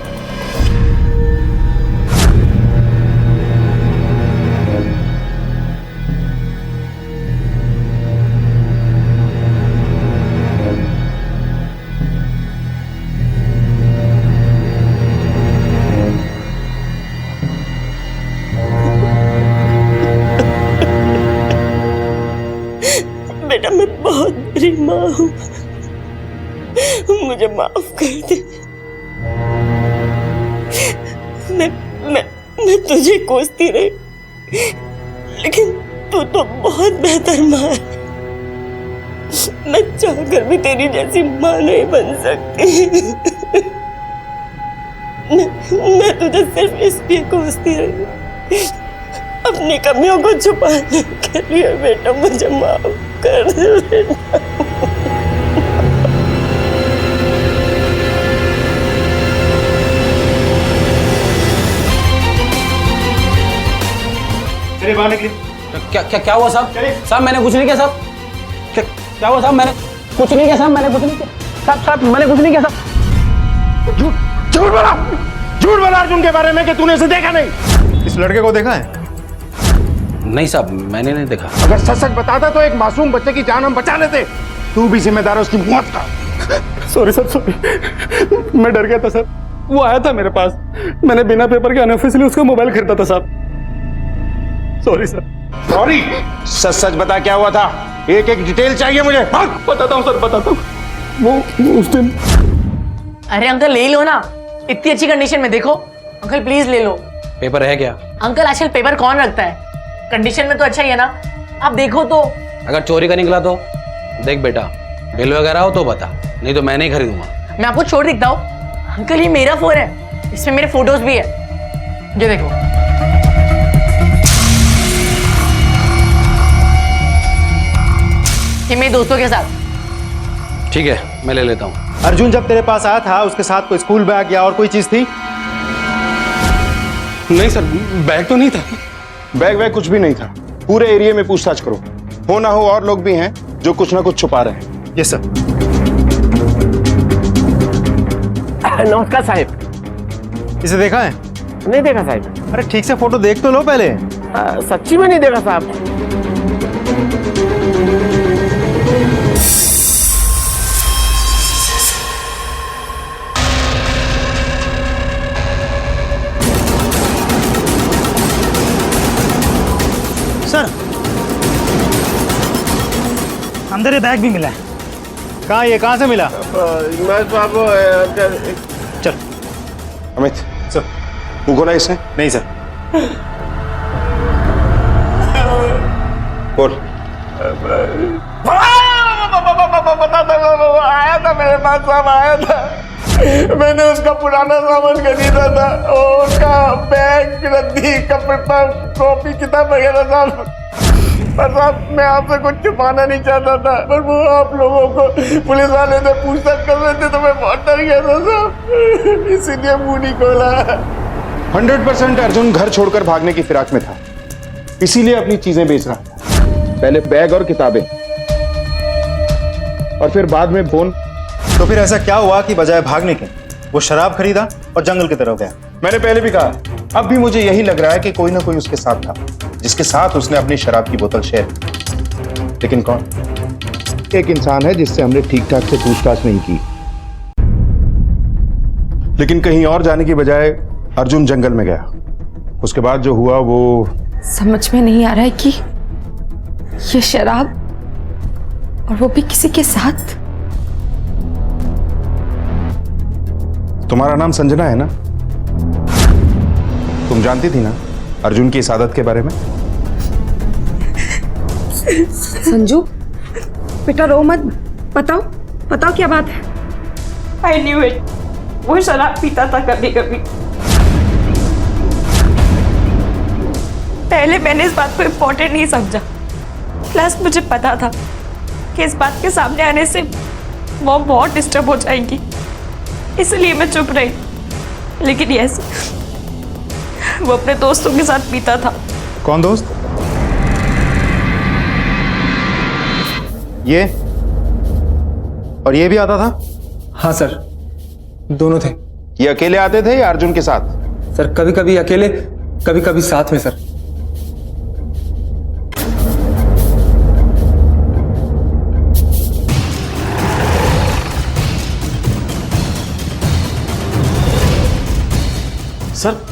तेरी माँ हूँ, मुझे माफ कर दे। मैं तुझे कोसती रही, लेकिन तू तो बहुत बेहतर माँ है। मैं चाहकर भी तेरी जैसी माँ नहीं बन सकती। मैं तुझे सिर्फ इसलिए कोसती रही, अपनी कमियों को छुपाने के लिए। बेटा मुझे माफ कर दे बेटा। चलिए बाहर निकलिए। क्या हुआ साहब? साहब मैंने कुछ नहीं किया साहब। क्या हुआ साहब? मैंने कुछ नहीं किया साहब, मैंने कुछ नहीं किया साहब, मैंने कुछ नहीं किया साहब। झूठ बोला अर्जुन के बारे में कि तूने इसे देखा नहीं। इस लड़के को देखा है? नहीं साहब, मैंने नहीं देखा। अगर सच सच बताता तो एक मासूम बच्चे की जान हम बचा लेते। तू भी जिम्मेदार है उसकी मौत का। सॉरी सर, सॉरी, मैं डर गया था सर। वो आया था मेरे पास, मैंने बिना पेपर के अनऑफिशियली उसका मोबाइल खरीदा था साहब। Sorry sir. सॉरी? सच सच बता क्या हुआ था, एक एक डिटेल चाहिए मुझे। बताता हूँ सर, बताता हूँ। वो उस दिन। अरे अंकल ले लो ना, इतनी अच्छी कंडीशन में। देखो अंकल प्लीज ले लो। पेपर है क्या? अंकल आजकल पेपर कौन रखता है, कंडीशन में तो अच्छा ही है ना। आप देखो तो। अगर चोरी का निकला तो देख बेटा, बिल वगैरह हो तो बता, नहीं तो मैं नहीं खरीदूंगा। मैं आपको छोड़ दिखता हूँ। अंकल ये मेरा फोन है, इसमें मेरे फोटोज भी है, ये देखो। ये मेरे दोस्तों के साथ। ठीक है, मैं ले लेता हूँ। अर्जुन जब तेरे पास आया था उसके साथ कोई स्कूल बैग या और कोई चीज थी? नहीं सर, बैग तो नहीं था। बैग वैग कुछ भी नहीं था। पूरे एरिया में पूछताछ करो, हो ना हो और लोग भी हैं जो कुछ ना कुछ छुपा रहे हैं। Yes sir. नमस्कार साहब। इसे देखा है? नहीं देखा साहब। अरे ठीक से फोटो देख तो लो पहले। सच्ची में नहीं देखा साहब। सर अंदर ये बैग भी मिला है। कहाँ, ये कहाँ से मिला? मैं साहब चल। अमित सर। वो खोला इसने? नहीं सर। बोल। आया था मेरे पास साहब, आया था। मैंने उसका पुराना सामान खरीदा था, और उसका बैग, रद्दी, कपड़ा, कॉपी, किताब वगैरह साहब। पर साहब मैं आपसे कुछ छुपाना नहीं चाहता था, पर वो आप लोगों को पुलिस वाले से पूछताछ कर रहे थे तो मैं बहुत डर गया था साहब, इसीलिए मुंह नहीं खोला। 100% अर्जुन घर छोड़कर भागने की फिराक में था, इसीलिए अपनी चीजें बेच रहा था। पहले बैग और किताबें, और फिर बाद में फोन। तो फिर ऐसा क्या हुआ कि बजाय भागने के वो शराब खरीदा और जंगल की तरफ गया? मैंने पहले भी कहा, अब भी मुझे यही लग रहा है कि कोई ना कोई उसके साथ था, जिसके साथ उसने अपनी शराब की बोतल शेयर की। लेकिन कौन? एक इंसान है जिससे हमने ठीक ठाक से पूछताछ नहीं की, लेकिन कहीं और जाने की बजाय अर्जुन जंगल में गया। उसके बाद जो हुआ वो समझ में नहीं आ रहा है कि ये शराब, और वो भी किसी के साथ। तुम्हारा नाम संजना है ना? तुम जानती थी ना अर्जुन की इस आदत के बारे में? संजू बेटा रो मत, बताओ बताओ क्या बात है। आई न्यू इट, वो शराब पीता था कभी कभी। पहले मैंने इस बात को इम्पोर्टेंट नहीं समझा, प्लस मुझे पता था कि इस बात के सामने आने से वो बहुत डिस्टर्ब हो जाएंगी, इसलिए मैं चुप रही। लेकिन यस, वो अपने दोस्तों के साथ पीता था। कौन दोस्त? ये और ये भी आता था? हाँ सर, दोनों थे। ये अकेले आते थे या अर्जुन के साथ? सर कभी कभी अकेले, कभी कभी साथ में सर।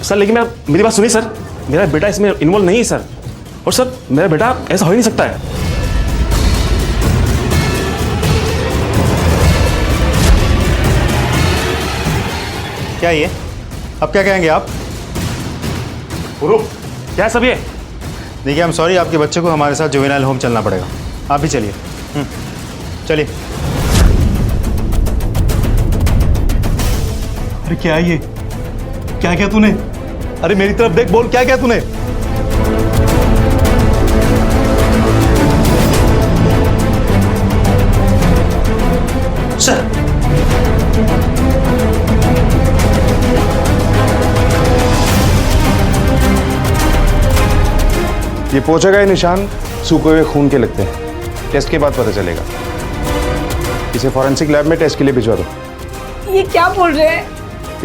सर लेकिन मेरी बात सुनिए सर, मेरा बेटा इसमें इन्वॉल्व नहीं है सर, और सर मेरा बेटा ऐसा हो ही नहीं सकता है। क्या ये? अब क्या कहेंगे आप? क्या सब ये? देखिए, हम सॉरी, आपके बच्चे को हमारे साथ जुवेनाइल होम चलना पड़ेगा। आप भी चलिए। चलिए। अरे क्या ये? क्या क्या तूने? अरे मेरी तरफ देख, बोल क्या क्या तूने? सर, ये पोछे गए निशान सूखे हुए खून के लगते हैं। टेस्ट के बाद पता चलेगा। इसे फॉरेंसिक लैब में टेस्ट के लिए भिजवा दो। ये क्या बोल रहे हैं?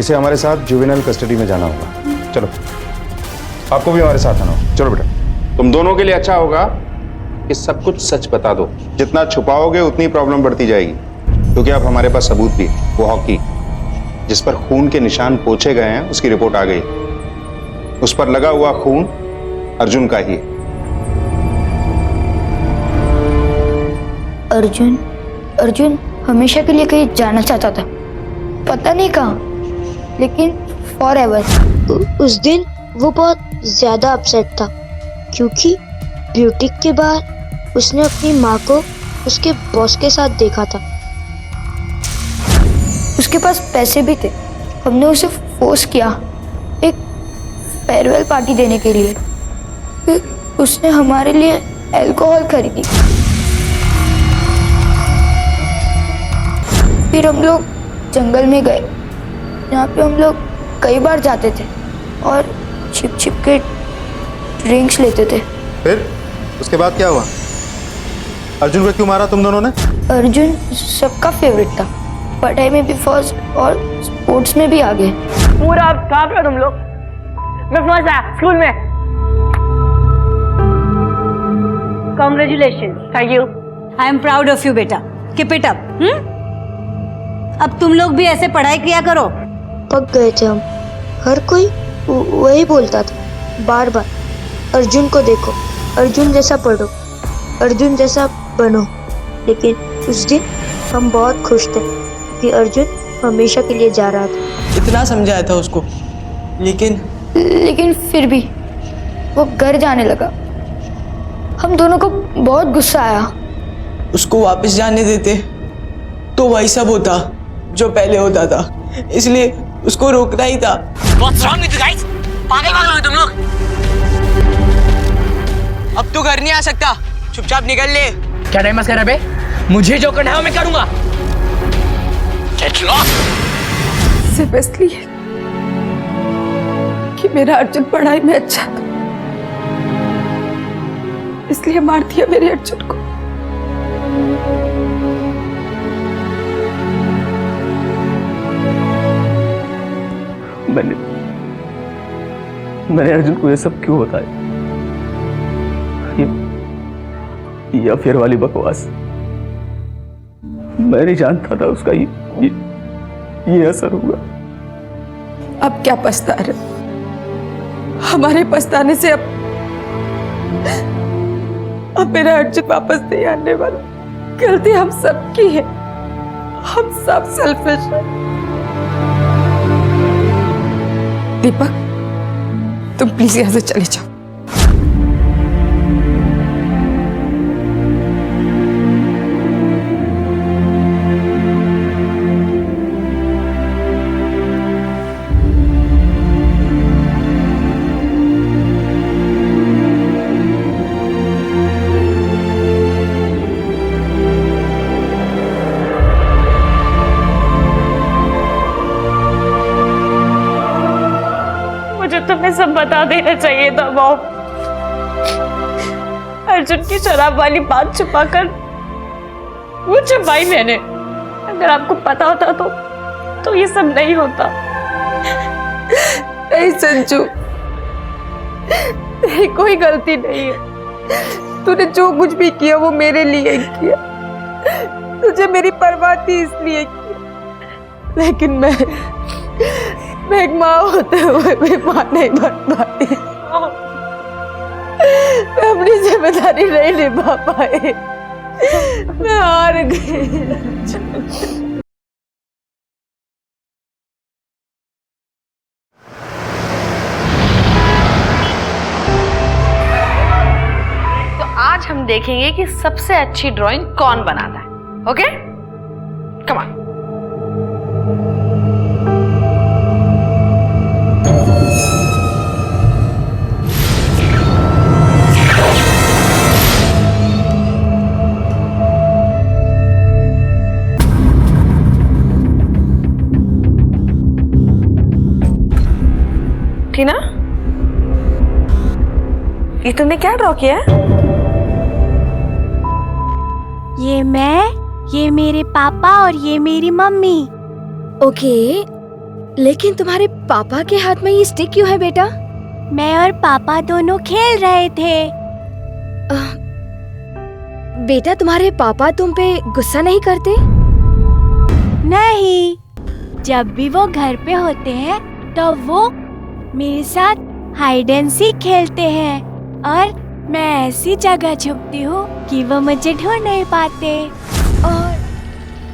इसे हमारे साथ जुवेनाइल कस्टडी में जाना होगा। चलो, आपको भी हमारे साथ आना होगा। चलो बेटा, तुम दोनों के लिए अच्छा होगा कि सब कुछ सच बता दो। जितना छुपाओगे उतनी प्रॉब्लम बढ़ती जाएगी, क्योंकि अब हमारे पास सबूत भी है। वो हॉकी जिस पर खून के निशान पोछे गए हैं, उसकी रिपोर्ट आ गई। उस पर लगा हुआ खून अर्जुन का ही है। अर्जुन हमेशा के लिए कहीं जाना चाहता था, पता नहीं कहाँ, लेकिन फॉरएवर। उस दिन वो बहुत ज्यादा अपसेट था, क्योंकि ब्यूटिक के बाद उसने अपनी माँ को उसके बॉस के साथ देखा था। उसके पास पैसे भी थे। हमने उसे फोर्स किया एक फेयरवेल पार्टी देने के लिए। फिर उसने हमारे लिए अल्कोहल खरीदी। फिर हम लोग जंगल में गए, जहाँ पे हम लोग कई बार जाते थे और छिप छिप के ड्रिंक्स लेते थे। फिर उसके बाद क्या हुआ? अर्जुन को क्यों मारा तुम दोनों ने? अर्जुन सबका फेवरेट था, पढ़ाई में भी फर्स्ट और स्पोर्ट्स में भी आगे। पूरा कहाँ पे हो तुम लोग? मैं फर्स्ट आया स्कूल में। Congratulation. Thank you. I am proud of you बेटा। Keep it up. अब तुम लोग भी ऐसे पढ़ाई किया करो। पक गए थे हम। हर कोई वही बोलता था बार बार, अर्जुन को देखो, अर्जुन जैसा पढ़ो, अर्जुन जैसा बनो। लेकिन उस दिन हम बहुत खुश थे कि अर्जुन हमेशा के लिए जा रहा था। इतना समझाया था उसको, लेकिन फिर भी वो घर जाने लगा। हम दोनों को बहुत गुस्सा आया। उसको वापस जाने देते तो वही सब होता जो पहले होता था, इसलिए उसको रोकना ही था। What's wrong with you guys? पागल हो तुम लोग? अब तो घर नहीं आ सकता, चुपचाप निकल ले। क्या टाइम पास कर रहा है बे? मुझे जो करना है वो मैं करूंगा। Get lost! सिर्फ इसलिए कि मेरा अर्जुन पढ़ाई में अच्छा था, इसलिए मार दिया मेरे अर्जुन को। मैंने अर्जुन को ये सब क्यों बताया? ये अफेयर वाली बकवास, मैं नहीं जानता था उसका ये असर हुआ। अब क्या पछता रहे? हमारे पछताने से अब मेरा अर्जुन वापस नहीं आने वाला। गलती हम सबकी है, हम सब सेल्फिश हैं। दीपक, तुम प्लीज यहां से चले जाओ। तुम्हें सब बता देना चाहिए था मॉम। अर्जुन की शराब वाली बात छुपाकर वो छुपाई मैंने। अगर आपको पता होता तो ये सब नहीं होता। नहीं संजू, तेरी कोई गलती नहीं है। तूने जो कुछ भी किया वो मेरे लिए किया, तुझे मेरी परवाह थी इसलिए किया। लेकिन मैं एक माँ होते हुए भी माँ नहीं बन पाई। मैं अपनी जिम्मेदारी नहीं निभा पाई, मैं हार गई। आज हम देखेंगे कि सबसे अच्छी ड्राइंग कौन बनाता है। Okay, come on. टीना, ये तुमने क्या ड्रॉ किया है? ये मैं, ये मेरे पापा और ये मेरी मम्मी। ओके, लेकिन तुम्हारे पापा के हाथ में ये स्टिक क्यों है बेटा? मैं और पापा दोनों खेल रहे थे। बेटा, तुम्हारे पापा तुम पे गुस्सा नहीं करते? नहीं, जब भी वो घर पे होते हैं तो वो मेरे साथ हाइड एंड सीक खेलते हैं और मैं ऐसी जगह छुपती हूँ कि वो मुझे ढूंढ नहीं पाते। और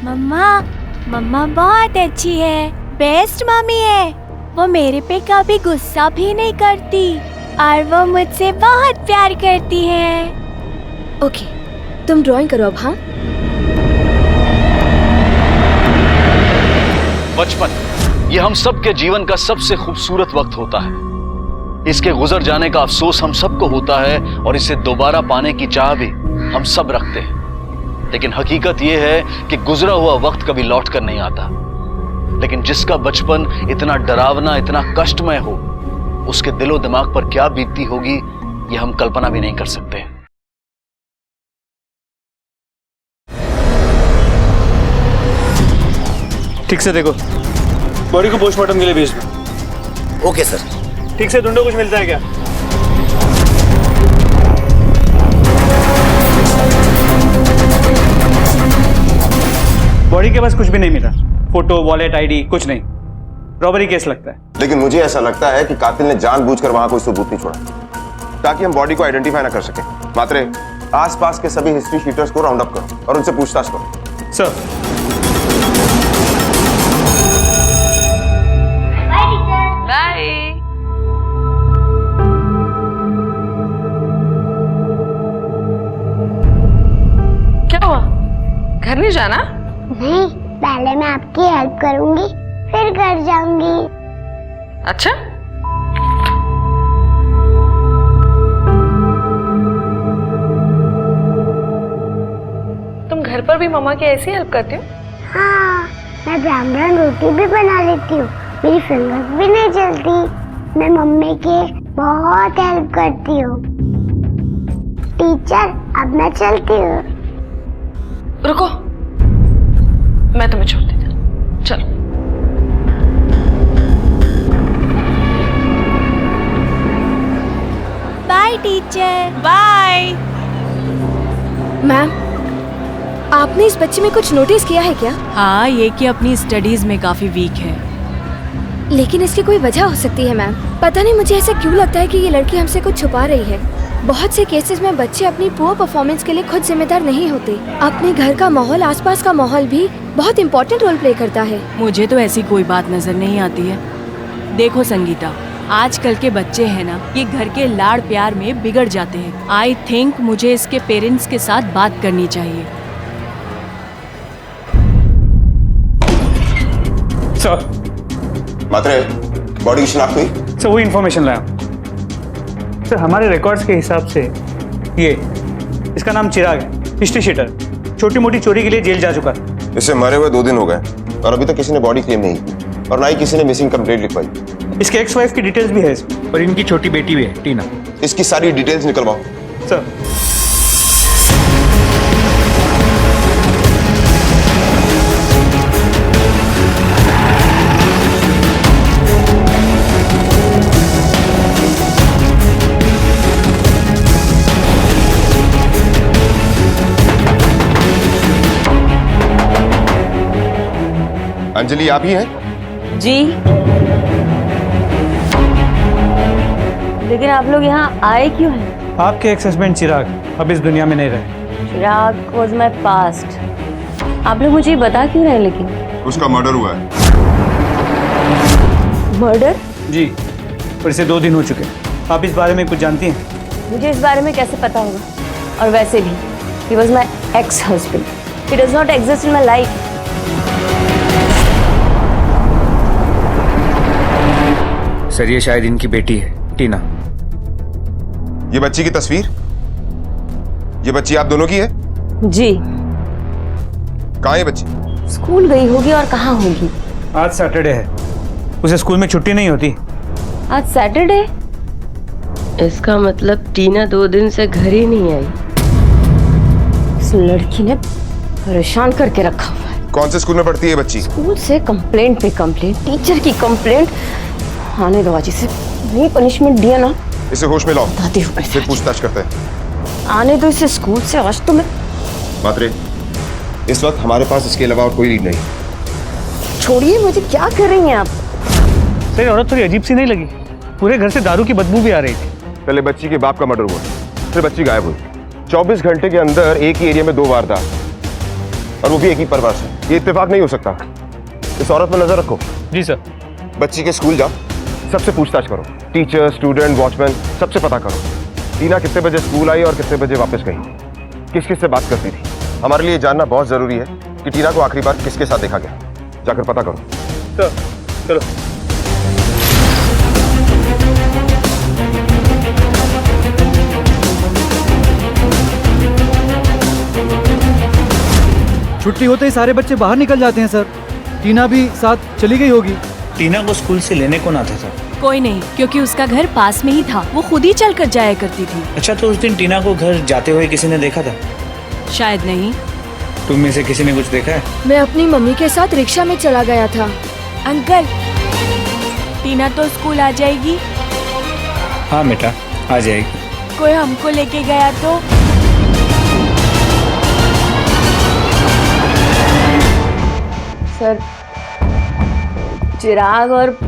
मम्मा बहुत अच्छी है, बेस्ट मम्मी है। वो मेरे पे कभी गुस्सा भी नहीं करती और वो मुझसे बहुत प्यार करती है। ओके, तुम ड्राइंग करो अब। हाँ, बचपन ये हम सब के जीवन का सबसे खूबसूरत वक्त होता है। इसके गुजर जाने का अफसोस हम सबको होता है और इसे दोबारा पाने की चाह भी हम सब रखते हैं। लेकिन हकीकत यह है कि गुजरा हुआ वक्त कभी लौट कर नहीं आता। लेकिन जिसका बचपन इतना डरावना, इतना कष्टमय हो, उसके दिलो दिमाग पर क्या बीतती होगी यह हम कल्पना भी नहीं कर सकते। ठीक से देखो, बॉडी को पोस्टमार्टम के लिए भेज दो। Okay sir. ठीक से ढूंढो, कुछ मिलता है क्या? बॉडी के पास कुछ भी नहीं मिला, फोटो, वॉलेट, आईडी कुछ नहीं। रॉबरी केस लगता है। लेकिन मुझे ऐसा लगता है कि कातिल ने जानबूझकर वहां कोई सबूत नहीं छोड़ा ताकि हम बॉडी को आइडेंटिफाई ना कर सके। मात्रे, आसपास के सभी हिस्ट्री शीटर्स को राउंड अप करो और उनसे पूछताछ करो। सर। बाय। क्या हुआ, घर नहीं जाना? नहीं, पहले मैं आपकी हेल्प करूंगी फिर घर जाऊंगी। अच्छा, तुम घर पर भी मम्मा की ऐसी हेल्प करती हो? हाँ, मैं ब्राह्मण रोटी भी बना लेती हूँ, मेरी फिंगर्स भी नहीं चलती। मैं मम्मी की बहुत हेल्प करती हूँ। टीचर, अब मैं चलती हूँ। रुको, मैं तुम्हें छोड़ देती हूँ। चलो। Bye teacher. बाय। मैम, आपने इस बच्चे में कुछ नोटिस किया है क्या? हाँ, ये कि अपनी स्टडीज में काफी वीक है। लेकिन इसकी कोई वजह हो सकती है मैम। पता नहीं मुझे ऐसा क्यों लगता है कि ये लड़की हमसे कुछ छुपा रही है। बहुत से केसेस में बच्चे अपनी पुअर परफॉर्मेंस के लिए खुद जिम्मेदार नहीं होते। अपने घर का माहौल, आसपास का माहौल भी बहुत इंपॉर्टेंट रोल प्ले करता है। मुझे तो ऐसी कोई बात नजर नहीं आती है। देखो संगीता, आजकल के बच्चे हैं ना, ये घर के लाड़ प्यार में बिगड़ जाते हैं। आई थिंक मुझे इसके पेरेंट्स के साथ बात करनी चाहिए। सर। मात्रे, बॉडी की शिनाख्त हुई? सर, वो इन्फॉर्मेशन लाया। सर, हमारे रिकॉर्ड्स के हिसाब से ये इसका नाम चिराग है, हिस्ट्री शीटर। छोटी मोटी चोरी के लिए जेल जा चुका है। इसे मरे हुए 2 दिन हो गए और अभी तक किसी ने बॉडी क्लेम नहीं की और ना ही किसी ने मिसिंग कंप्लेंट लिखवाई। इसके एक्स वाइफ की डिटेल्स भी है इसमें और इनकी छोटी बेटी भी है, टीना। इसकी सारी डिटेल्स निकलवाओ। सर। अंजलि, आप ही हैं? जी, लेकिन आप लोग यहाँ आए क्यों हैं? आपके एक्स हस्बैंड चिराग अब इस दुनिया में नहीं रहे। चिराग वॉज माई पास्ट। आप लोग मुझे बता क्यों रहे? लेकिन उसका मर्डर हुआ है। मर्डर? जी, और इसे 2 दिन हो चुके हैं। आप इस बारे में कुछ जानती हैं? मुझे इस बारे में कैसे पता होगा? और वैसे भी he was my ex-husband. He does not exist in my life. Sir ये शायद इनकी बेटी है टीना। ये बच्ची की तस्वीर, ये बच्ची आप दोनों की है? जी। कहाँ है बच्ची? स्कूल गई होगी और कहाँ होगी? आज सैटरडे है, उसे स्कूल में छुट्टी नहीं होती। आज सैटरडे? इसका मतलब टीना 2 दिन से घर ही नहीं आई। इस लड़की ने परेशान करके रखा हुआ है। कौन से स्कूल में पढ़ती है बच्ची? स्कूल से कंप्लेंट पे कंप्लेंट, टीचर की कंप्लेंट। आने दो आज इसे, नहीं पनिशमेंट दिया ना। इसे होश में लाओ, बताती हूँ फिर पूछताछ करते हैं। आने दो इसे स्कूल से, आज तो मैं। मात्रे, इस वक्त हमारे पास इसके अलावा और कोई लीड नहीं। छोड़िए मुझे, क्या कर रही हैं आप? सर औरत थोड़ी अजीब सी नहीं लगी? पूरे घर से दारू की बदबू भी आ रही थी। पहले बच्ची के बाप का मर्डर हुआ, फिर बच्ची गायब हुई। 24 घंटे के अंदर एक ही एरिया में 2 वारदात, और वो भी एक ही परिवार से। ये इत्तेफाक नहीं हो सकता। इस औरत पर नजर रखो। जी सर। बच्ची के स्कूल जाओ, सबसे पूछताछ करो, टीचर, स्टूडेंट, वॉचमैन, सबसे पता करो टीना कितने बजे स्कूल आई और कितने बजे वापस गई, किस किस से बात करती थी। हमारे लिए जानना बहुत जरूरी है कि टीना को आखिरी बार किसके साथ देखा गया। जाकर पता करो। तो चलो। छुट्टी होते ही सारे बच्चे बाहर निकल जाते हैं सर। टीना भी साथ चली गई होगी। टीना को स्कूल से लेने कौन आता था? कोई नहीं, क्योंकि उसका घर पास में ही था, वो खुद ही चल कर जाया करती थी। अच्छा, तो उस दिन टीना को घर जाते हुए किसी ने देखा था? शायद नहीं। तुम में से किसी ने कुछ देखा है? मैं अपनी मम्मी के साथ रिक्शा में चला गया था। अंकल, टीना तो स्कूल आ जाएगी? हाँ बेटा, आ जाएगी। कोई हमको लेके गया तो? सर, चिराग और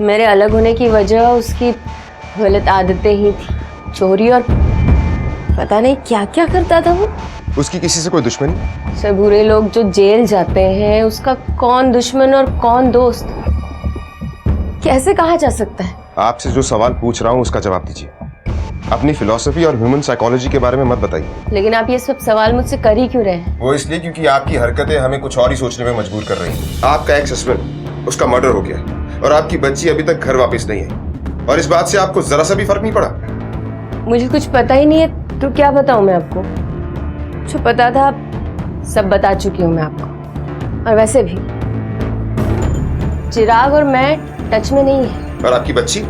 मेरे अलग होने की वजह उसकी गलत आदतें ही थी। चोरी और पता नहीं क्या क्या करता था वो। उसकी किसी से कोई दुश्मनी? सर, बुरे लोग जो जेल जाते हैं उसका कौन दुश्मन और कौन दोस्त कैसे कहा जा सकता है? आपसे जो सवाल पूछ रहा हूँ उसका जवाब दीजिए। अपनी फिलॉसफी और ह्यूमन साइकोलॉजी के बारे में मत बताइए। लेकिन आप ये सब सवाल मुझसे कर ही क्यों रहे हैं? वो इसलिए क्योंकि आपकी हरकतें हमें कुछ और ही सोचने में मजबूर कर रही हैं। आपका एक्स हस्बैंड, उसका मर्डर हो गया और आपकी बच्ची अभी तक घर वापस नहीं है, और इस बात से आपको जरा सा भी फर्क नहीं पड़ा? मुझे कुछ पता ही नहीं है तो क्या बताऊं मैं आपको? जो पता था सब बता चुकी हूँ मैं आपको। और वैसे भी चिराग और मैं टच में नहीं है। और आपकी बच्ची,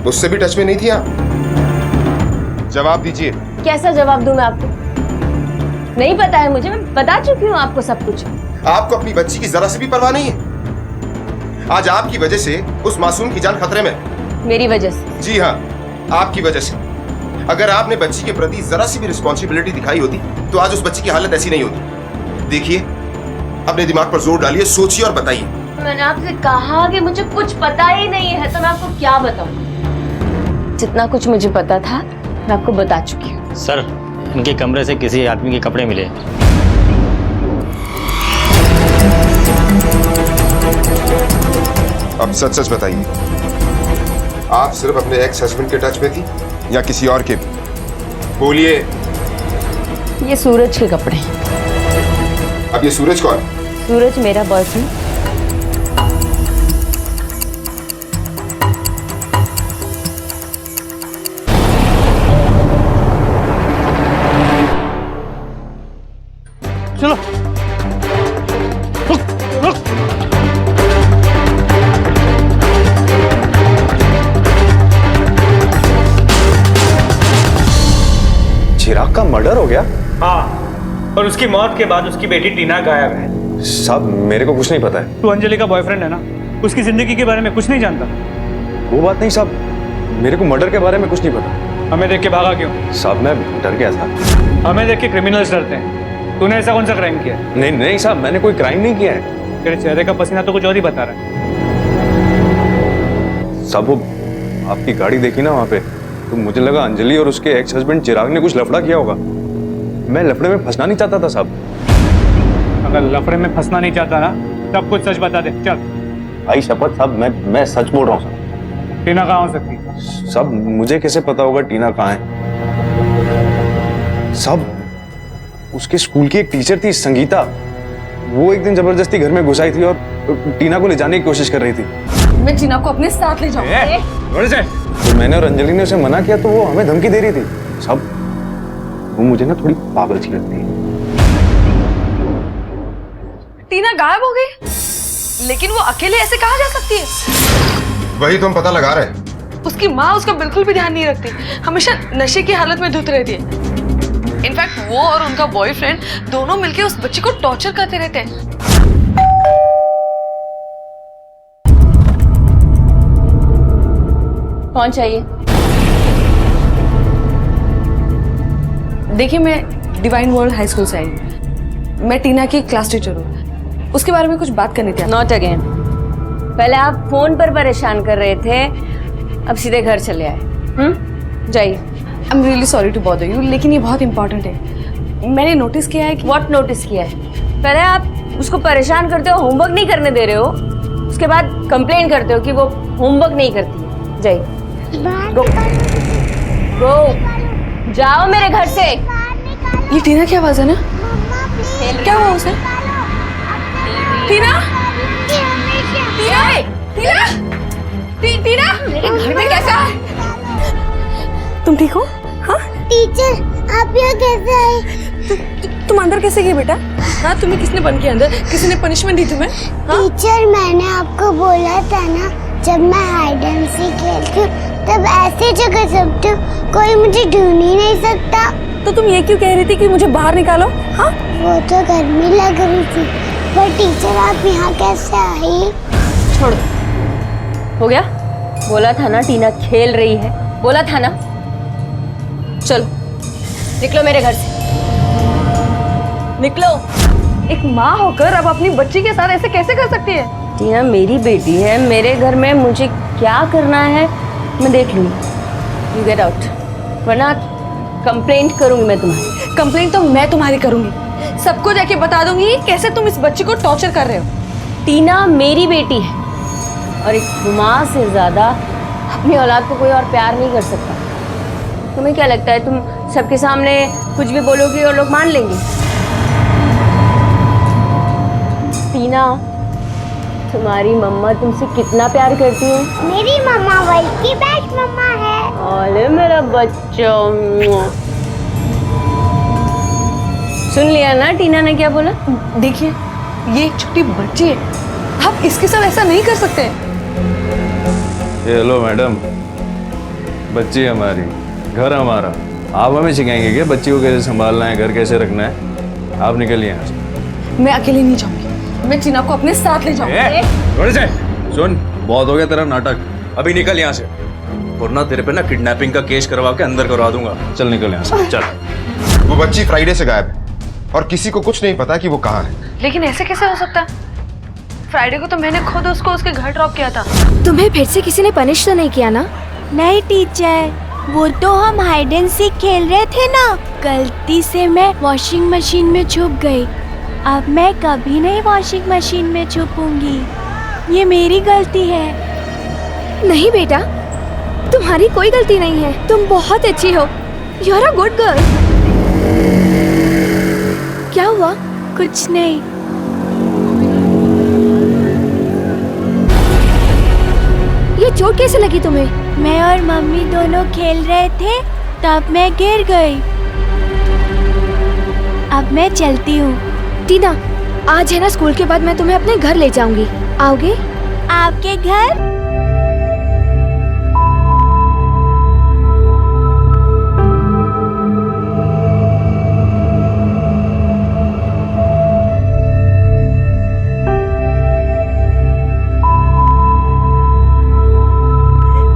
उससे भी टच में नहीं थी आप? जवाब दीजिए। कैसा जवाब दूं मैं आपको? नहीं पता है मुझे, मैं बता चुकी हूँ आपको सब कुछ। आपको अपनी बच्ची की जरा सी भी परवाह नहीं है? आज आपकी वजह से उस मासूम की जान खतरे में। मेरी वजह से? जी हाँ, आपकी वजह से। अगर आपने बच्ची के प्रति जरा सी भी रिस्पॉन्सिबिलिटी दिखाई होती तो आज उस बच्ची की हालत ऐसी नहीं होती। देखिए, अपने दिमाग पर जोर डालिए, सोचिए और बताइए। मैंने आपसे कहा कि मुझे कुछ पता ही नहीं है, तो मैं आपको क्या बताऊं? जितना कुछ मुझे पता था मैं आपको बता चुकी हूँ। सर, इनके कमरे से किसी आदमी के कपड़े मिले। अब सच सच बताइए, आप सिर्फ अपने एक्स हस्बैंड के टच में थी या किसी और के भी? बोलिए। ये सूरज के कपड़े हैं। अब ये सूरज कौन? सूरज मेरा बॉयफ्रेंड। चलो। चिराग का मर्डर हो गया? हाँ, और उसकी मौत के बाद उसकी बेटी टीना गायब है। साहब, मेरे को कुछ नहीं पता है। तू अंजलि का बॉयफ्रेंड है ना, उसकी जिंदगी के बारे में कुछ नहीं जानता? वो बात नहीं साहब, मेरे को मर्डर के बारे में कुछ नहीं पता। हमें देख के भागा क्यों? साहब, मैं डर गया था। हमें देख के क्रिमिनल्स डरते हैं। तूने ऐसा कौन सा क्राइम किया? नहीं नहीं साहब, मैंने कोई क्राइम नहीं किया है। तेरे चेहरे का पसीना तो कुछ और ही बता रहा है। साहब, वो आपकी गाड़ी देखी ना वहाँ पे, तो मुझे लगा अंजलि और उसके एक्स हस्बैंड चिराग ने कुछ लफड़ा किया होगा। मैं लफड़े में फंसना नहीं चाहता था साहब। अगर लफड़े में फंसना नहीं चाहता ना, तब कुछ सच बता दे। चल। भाई शपथ साहब, मैं सच बोल रहा हूँ। टीना कहाँ हो सकती है? साहब, मुझे कैसे पता होगा टीना कहाँ है? सब उसके स्कूल की एक टीचर थी संगीता, वो एक दिन जबरदस्ती घर में घुस आई थी और टीना को ले जाने की कोशिश कर रही थी। मैं टीना को अपने साथ ले जाऊंगी। तो मैंने और अंजलि ने उसे मना किया तो वो हमें धमकी दे रही थी। सब वो मुझे ना थोड़ी पागल सी लगती है। टीना गायब हो गई, लेकिन वो अकेले ऐसे कहाँ जा सकती है? वही तो हम पता लगा रहे हैं। उसकी माँ उसका बिल्कुल भी ध्यान नहीं रखती, हमेशा नशे की हालत में धुत रहती है। इनफैक्ट वो और उनका बॉयफ्रेंड दोनों मिलके उस बच्ची को टॉर्चर करते रहते हैं। कौन चाहिए? देखिए, मैं डिवाइन वर्ल्ड हाई स्कूल से आई हूँ। मैं टीना की क्लास टीचर हूँ, उसके बारे में कुछ बात करनी थी। Not again. पहले आप फोन पर परेशान कर रहे थे, अब सीधे घर चले आए। जाइए। I am really sorry to bother you, लेकिन ये बहुत इंपॉर्टेंट है। मैंने नोटिस किया है कि व्हाट नोटिस किया है? पहले आप उसको परेशान करते हो, होमवर्क नहीं करने दे रहे हो, उसके बाद कंप्लेन करते हो कि वो होमवर्क नहीं करती है। जाइए, गो गो, जाओ मेरे घर से। ये टीना की आवाज है ना? क्या हुआ उसे? टीना, टीना, टीना, टीना, घर में कैसा है? तुम ठीक हो? हाँ टीचर, आप यहाँ कैसे आए? तुम अंदर कैसे गए बेटा? हाँ, तुम्हें किसने बंद किया अंदर? किसी ने पनिशमेंट दी तुम्हें? हाँ? टीचर, मैंने आपको बोला था ना, जब मैं हाइड एंड सीक खेलती हूँ तब ऐसी जगह छुपती हूँ, कोई मुझे ढूंढ ही नहीं सकता। तो तुम ये क्यों कह रही थी कि मुझे बाहर निकालो? हाँ, वो तो गर्मी लग रही थी, पर टीचर आप यहाँ कैसे आई? छोड़ दो, हो गया? बोला था ना टीना खेल रही है, बोला था ना। चलो निकलो मेरे घर से, निकलो। एक माँ होकर अब अपनी बच्ची के साथ ऐसे कैसे कर सकती है? टीना मेरी बेटी है, मेरे घर में मुझे क्या करना है मैं देख लूंगी। यू गेट आउट, वरना कंप्लेंट करूंगी मैं तुम्हारी। कंप्लेंट तो मैं तुम्हारी करूंगी, सबको जाके बता दूंगी कैसे तुम इस बच्ची को टॉर्चर कर रहे हो। टीना मेरी बेटी है और एक माँ से ज्यादा अपनी औलाद को कोई और प्यार नहीं कर सकता। तुम्हें क्या लगता है तुम सबके सामने कुछ भी बोलोगी और लोग मान लेंगे? टीना, तुम्हारी मम्मा तुमसे कितना प्यार करती है? मेरी मम्मा वर्ल्ड की बेस्ट मम्मा है। अरे मेरा बच्चा, सुन लिया ना टीना ने क्या बोला? देखिए, ये एक छोटी बच्ची है, आप इसके साथ ऐसा नहीं कर सकते। हेलो मैडम, बच्ची हमारी, घर हमारा, आप हमें सिखाएंगे क्या बच्ची को कैसे संभालना है, घर कैसे रखना है? आप निकलिए यहाँ से। मैं अकेले नहीं जाऊंगी, मैं टीना को अपने साथ ले जाऊंगी। सुन, बहुत हो गया तेरा नाटक, अभी निकल यहाँ से, वरना तेरे पे ना किडनैपिंग का केस करवा के अंदर करवा दूंगा। चल निकल यहाँ से, चल। वो बच्ची फ्राइडे से गायब है और किसी को कुछ नहीं पता कि वो कहाँ है। लेकिन ऐसे कैसे हो सकता है? फ्राइडे को तो मैंने खुद उसको उसके घर ड्रॉप किया था। तुम्हें फिर से किसी ने पनिश तो नहीं किया ना? नहीं टीचर, वो तो हम हाइड एंड सीक खेल रहे थे ना, गलती से मैं वॉशिंग मशीन में छुप गई। अब मैं कभी नहीं वॉशिंग मशीन में छुपूंगी, ये मेरी गलती है। नहीं बेटा, तुम्हारी कोई गलती नहीं है, तुम बहुत अच्छी हो, you are a good girl. क्या हुआ? कुछ नहीं। ये चोट कैसे लगी तुम्हें? मैं और मम्मी दोनों खेल रहे थे, तब मैं गिर गई। अब मैं चलती हूँ। टीना, आज है ना स्कूल के बाद मैं तुम्हें अपने घर ले जाऊंगी, आओगे? आपके घर?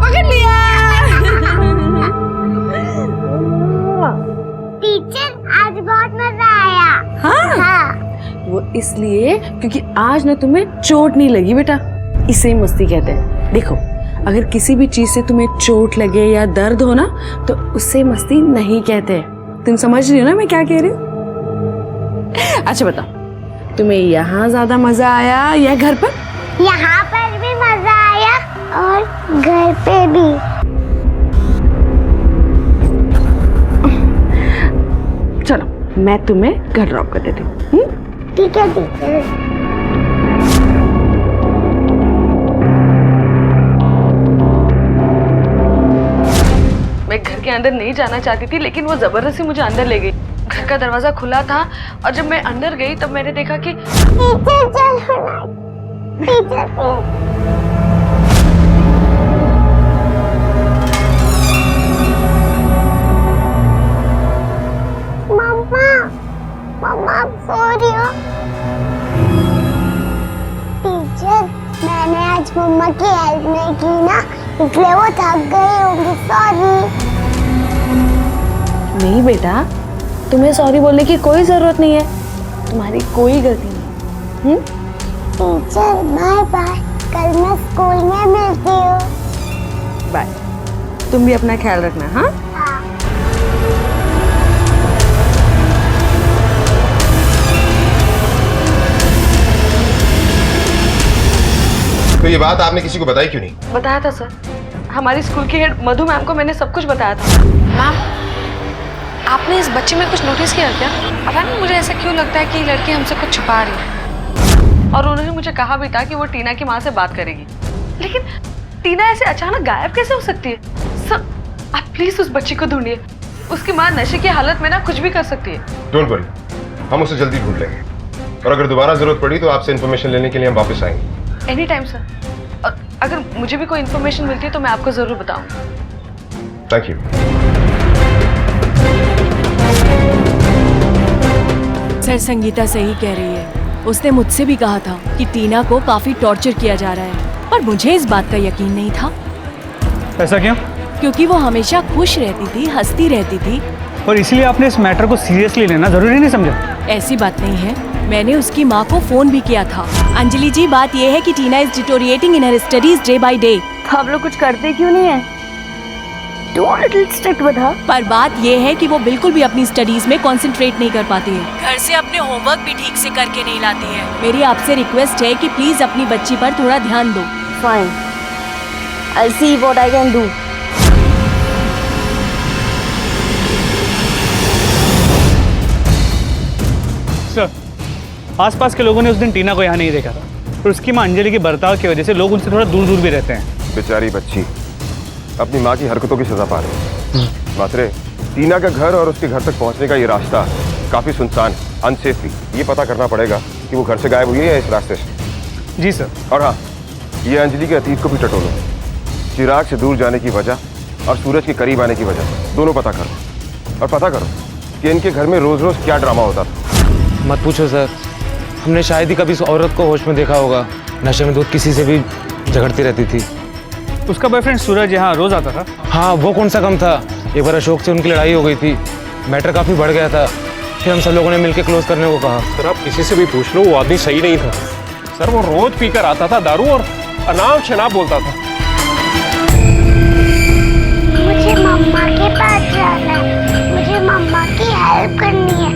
पकड़ लिया। टीचर, आज बहुत मजा आया। हाँ, वो इसलिए क्योंकि आज ना तुम्हें चोट नहीं लगी बेटा, इसे मस्ती कहते हैं। देखो, अगर किसी भी चीज से तुम्हें चोट लगे या दर्द हो ना, तो उससे मस्ती नहीं कहते। तुम समझ रही हो ना मैं क्या कह रही हूँ? अच्छा बताओ, तुम्हें यहाँ ज्यादा मजा आया या घर पर? यहाँ पर भी मजा आया और घर पे भी। मैं तुम्हें घर ड्रॉप कर देती हूँ। ठीक है टीचर। मैं घर के अंदर नहीं जाना चाहती थी, लेकिन वो जबरदस्ती मुझे अंदर ले गई। घर का दरवाजा खुला था और जब मैं अंदर गई तब मैंने देखा कि मम्मा आप सो रही हो? टीचर, मैंने आज मम्मा की हेल्प नहीं की ना, इसलिए वो थक गई होंगी। सॉरी। नहीं बेटा, तुम्हें सॉरी बोलने की कोई जरूरत नहीं है, तुम्हारी कोई गलती नहीं। टीचर बाय बाय, कल मैं स्कूल में मिलती हूँ। बाय। तुम भी अपना ख्याल रखना। हाँ तो ये बात आपने किसी को बताई क्यों नहीं? बताया था सर, हमारी स्कूल की हेड मधु मैम को मैंने सब कुछ बताया था। मैम, आपने इस बच्चे में कुछ नोटिस किया क्या? पता नहीं मुझे ऐसा क्यों लगता है कि लड़की हमसे कुछ छुपा रही है। और उन्होंने मुझे कहा भी था कि वो टीना की माँ से बात करेगी, लेकिन टीना ऐसे अचानक गायब कैसे हो सकती है? सर, आप प्लीज उस बच्ची को ढूंढिए। उसकी माँ नशे की हालत में ना कुछ भी कर सकती है। डोंट वरी, हम उसे जल्दी ढूंढ लेंगे और अगर दोबारा जरूरत पड़ी तो आपसे इन्फॉर्मेशन लेने के लिए हम वापस आएंगे। एनी टाइम सर, और अगर मुझे भी कोई इन्फॉर्मेशन मिलती है तो मैं आपको जरूर बताऊंगी। Thank you. सर, संगीता सही कह रही है। उसने मुझसे भी कहा था कि टीना को काफी टॉर्चर किया जा रहा है, पर मुझे इस बात का यकीन नहीं था। ऐसा क्यों? क्योंकि वो हमेशा खुश रहती थी, हंसती रहती थी। और इसलिए आपने इस मैटर को सीरियसली लेना जरूरी नहीं समझा? ऐसी बात नहीं है, मैंने उसकी माँ को फोन भी किया था। अंजलि जी, बात यह है कि Tina is deteriorating in her studies day by day. तो आप लोग कुछ करते क्यों नहीं है? Don't little strict with her. पर बात यह है कि वो बिल्कुल भी अपनी स्टडीज में कंसंट्रेट नहीं कर पाती है। घर से अपने होमवर्क भी ठीक से करके नहीं लाती है। मेरी आपसे रिक्वेस्ट है कि प्लीज अपनी बच्ची पर थोड़ा ध्यान दो। Fine. I'll see what I can do. Sir, आसपास के लोगों ने उस दिन टीना को यहाँ नहीं देखा था, और उसकी माँ अंजलि के बर्ताव की वजह से लोग उनसे थोड़ा दूर दूर भी रहते हैं। बेचारी बच्ची अपनी माँ की हरकतों की सजा पा रही है। मात्रे, टीना का घर और उसके घर तक पहुंचने का ये रास्ता काफी सुनसान, अनसेफ भी। ये पता करना पड़ेगा कि वो घर से गायब हुई है या इस रास्ते से। जी सर। और हाँ, ये अंजलि के अतीत को भी टटोलो। चिराग से दूर जाने की वजह और सूरज के करीब आने की वजह दोनों पता करो, और पता करो कि इनके घर में रोज रोज क्या ड्रामा होता था। मत पूछो सर, हमने शायद ही कभी इस औरत को होश में देखा होगा। नशे में दूध किसी से भी झगड़ती रहती थी। उसका बॉयफ्रेंड सूरज यहाँ रोज आता था? हाँ, वो कौन सा कम था। एक बार अशोक से उनकी लड़ाई हो गई थी, मैटर काफी बढ़ गया था। फिर हम सब लोगों ने मिलकर क्लोज करने को कहा। सर, आप किसी से भी पूछ लो, वो आदमी सही नहीं था। सर, वो रोज पीकर आता था दारू और अनाप शनाप बोलता था। मुझे मम्मा के पास जाना है, मुझे मम्मा की हेल्प करनी है,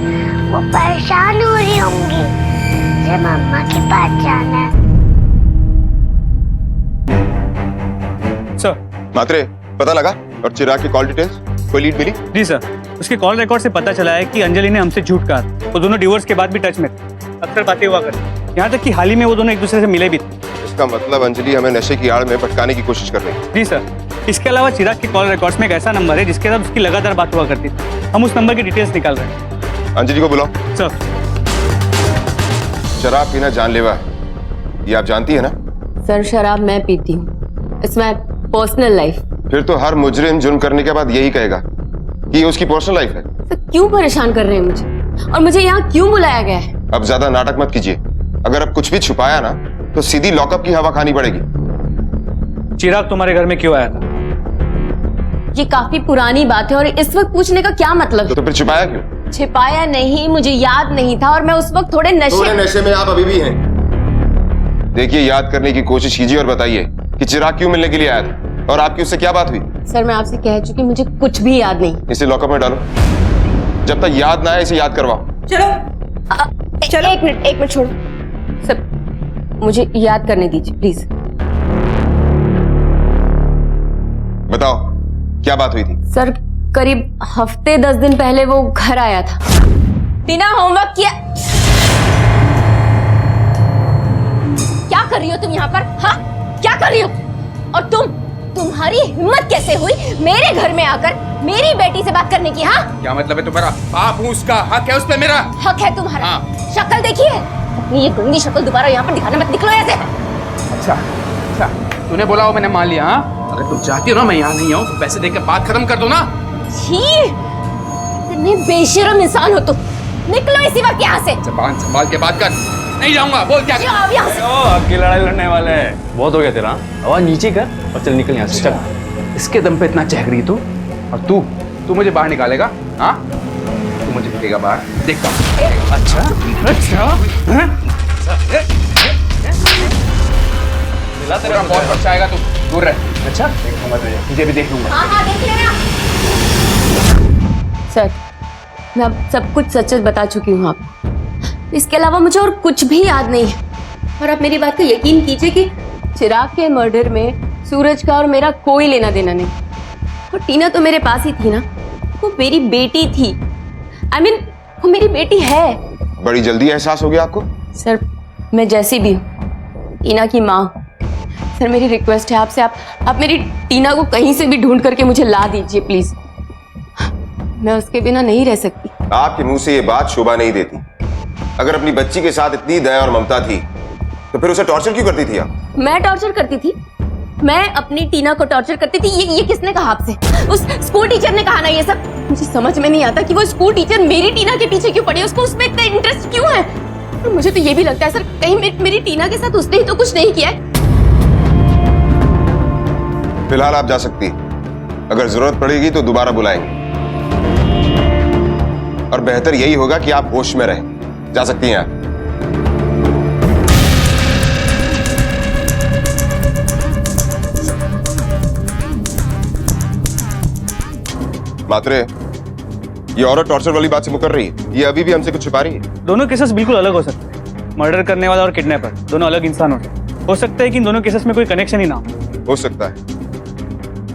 वो परेशान हो रही होंगी। मुझे मम्मा के पास जाना है। सर, मात्रे, पता लगा? और चिराग की कॉल डिटेल्स कोई लीड मिली? जी सर, उसके कॉल रिकॉर्ड से पता चला है कि अंजलि ने हमसे झूठ कहा। वो दोनों डिवोर्स के बाद भी टच में थे, अक्सर बातें हुआ करती। यहाँ तक कि हाल ही में वो दोनों एक दूसरे से मिले भी थे। इसका मतलब अंजलि हमें नशे की आड़ में भटकाने की कोशिश कर रही है। जी सर, इसके अलावा चिराग के कॉल रिकॉर्ड्स में एक ऐसा नंबर है जिसके साथ उसकी लगातार बात हुआ करती थी। हम उस नंबर की डिटेल्स निकाल रहे हैं। अंजलि को बुलाओ। सर। शराब पीना जानलेवा है, ये आप जानती है ना? सर, शराब मैं पीती हूँ, इट्स माय पर्सनल लाइफ। फिर तो हर मुजरिम जुर्म करने के बाद यही कहेगा कि ये उसकी पर्सनल लाइफ है। सर, क्यों परेशान कर रहे हैं मुझे, और मुझे यहाँ क्यों बुलाया गया है? अब ज्यादा नाटक मत कीजिए। अगर अब कुछ भी छुपाया ना तो सीधी लॉकअप की हवा खानी पड़ेगी। चिराग तुम्हारे घर में क्यों आया था? ये काफी पुरानी बात है और इस वक्त पूछने का क्या मतलब है? तो फिर छिपाया क्यों? छिपाया नहीं, मुझे याद नहीं था, और मैं उस वक्त थोड़े नशे में आप अभी भी हैं। देखिए, याद करने की कोशिश कीजिए और बताइए कि चिराग क्यों मिलने के लिए आया था और आपकी उससे क्या बात हुई? सर, मैं आपसे कह चुकी, मुझे कुछ भी याद नहीं। इसे लॉकअप में डालो, जब तक याद ना आए इसे याद करवाओ। चलो एक मिनट छोड़ो सर, मुझे याद करने दीजिए प्लीज। बताओ क्या बात हुई थी? सर, करीब हफ्ते 10 दिन पहले वो घर आया था। टीना होमवर्क किया? क्या कर रही हो तुम यहाँ पर? हाँ, क्या कर रही हो? और तुम्हारी हिम्मत कैसे हुई मेरे घर में आकर मेरी बेटी से बात करने की? हाँ, क्या मतलब है तुम्हारा? बाप हूँ उसका, हक है उस पे मेरा। हक है तुम्हारा। हाँ। शक्ल देखिए, अपनी ये गंदी शक्ल दोबारा यहाँ पर दिखाना मत, निकलो ऐसे। अच्छा अच्छा, तूने बोला वो मैंने मान लिया। हाँ, अगर तुम चाहती हो ना मैं यहाँ नहीं आऊँ तो पैसे देकर बात खत्म कर दो ना। छी, इतने बेशरम इंसान हो तुम। निकलो इसी वक्त यहाँ से। जबान संभाल के बात कर। नहीं जाऊंगा, बोल क्या? जाओ यहाँ से। आपकी लड़ाई लड़ने वाले हैं, बहुत हो गया तेरा। आवाज नीचे कर और चल निकल यहाँ से, चल। इसके दम पे इतना चहक रही तू, और तू मुझे बाहर निकालेगा? हाँ, तू मुझे निकलेगा बाहर, देखता हूँ। अच्छा अच्छा, तेरा बहुत अच्छा आएगा, तू दूर रह। अच्छा, तुझे भी देख लूंगा। हाँ हाँ, देख लेना। सर, मैं अब सब कुछ सच सच बता चुकी हूँ आपको। इसके अलावा मुझे और कुछ भी याद नहीं है। और आप मेरी बात का यकीन कीजिए कि चिराग के मर्डर में सूरज का और मेरा कोई लेना देना नहीं। और टीना तो मेरे पास ही थी ना, वो मेरी बेटी थी। I mean, वो मेरी बेटी है। बड़ी जल्दी एहसास हो गया आपको? सर, मैं जैसी भी हूँ, टीना की माँ। सर, मेरी रिक्वेस्ट है आपसे, आप मेरी टीना को कहीं से भी ढूंढ करके मुझे ला दीजिए प्लीज। मैं उसके बिना नहीं रह सकती। आपके मुंह से ये बात शोभा नहीं देती। अगर अपनी बच्ची के साथ इतनी दया और ममता थी तो फिर उसे टॉर्चर क्यों करती थी आप? मैं टॉर्चर करती थी? मैं अपनी टीना को टॉर्चर करती थी? ये किसने कहा आपसे? उस स्कूल टीचर ने कहा ना ये सब? मुझे समझ में नहीं आता कि वो स्कूल टीचर मेरी टीना के पीछे क्यों पड़ी है, उसको उसमें इतना इंटरेस्ट क्यों है? और मुझे तो ये भी लगता है सर, कहीं मेरी टीना के साथ उसने ही तो कुछ नहीं किया है। फिलहाल आप जा सकती, अगर जरूरत पड़ेगी तो दोबारा बुलाएंगे। और बेहतर यही होगा कि आप होश में रहें। जा सकती हैं आप। मात्रे, ये औरत टॉर्चर वाली बात से मुकर रही है, ये अभी भी हमसे कुछ छिपा रही है। दोनों केसेस बिल्कुल अलग हो सकते हैं। मर्डर करने वाला और किडनैपर दोनों अलग इंसान हो सकता है कि इन दोनों केसेस में कोई कनेक्शन ही ना हो सकता है,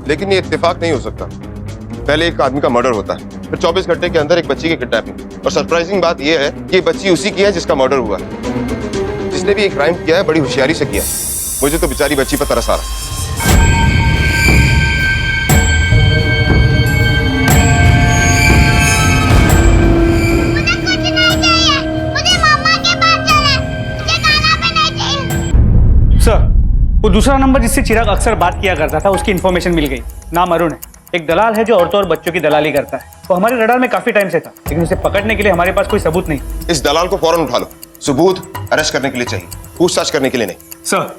लेकिन ये इत्तेफाक नहीं हो सकता। पहले एक आदमी का मर्डर होता है, फिर 24 घंटे के अंदर एक बच्ची की किडनैपिंग। और सरप्राइजिंग बात यह है कि ये बच्ची उसी की है जिसका मर्डर हुआ। जिसने भी ये क्राइम किया है बड़ी होशियारी से किया। मुझे तो बेचारी बच्ची पर तरस आ रहा है। वो दूसरा नंबर जिससे चिराग अक्सर बात किया करता था, उसकी इन्फॉर्मेशन मिल गई। नाम अरुण है, एक दलाल है जो औरतों और बच्चों की दलाली करता है। वो हमारे रडार में काफी टाइम से था, लेकिन उसे पकड़ने के लिए हमारे पास कोई सबूत नहीं। इस दलाल को फौरन उठा लो। सबूत अरेस्ट करने के लिए चाहिए, पूछताछ करने के लिए नहीं। सर,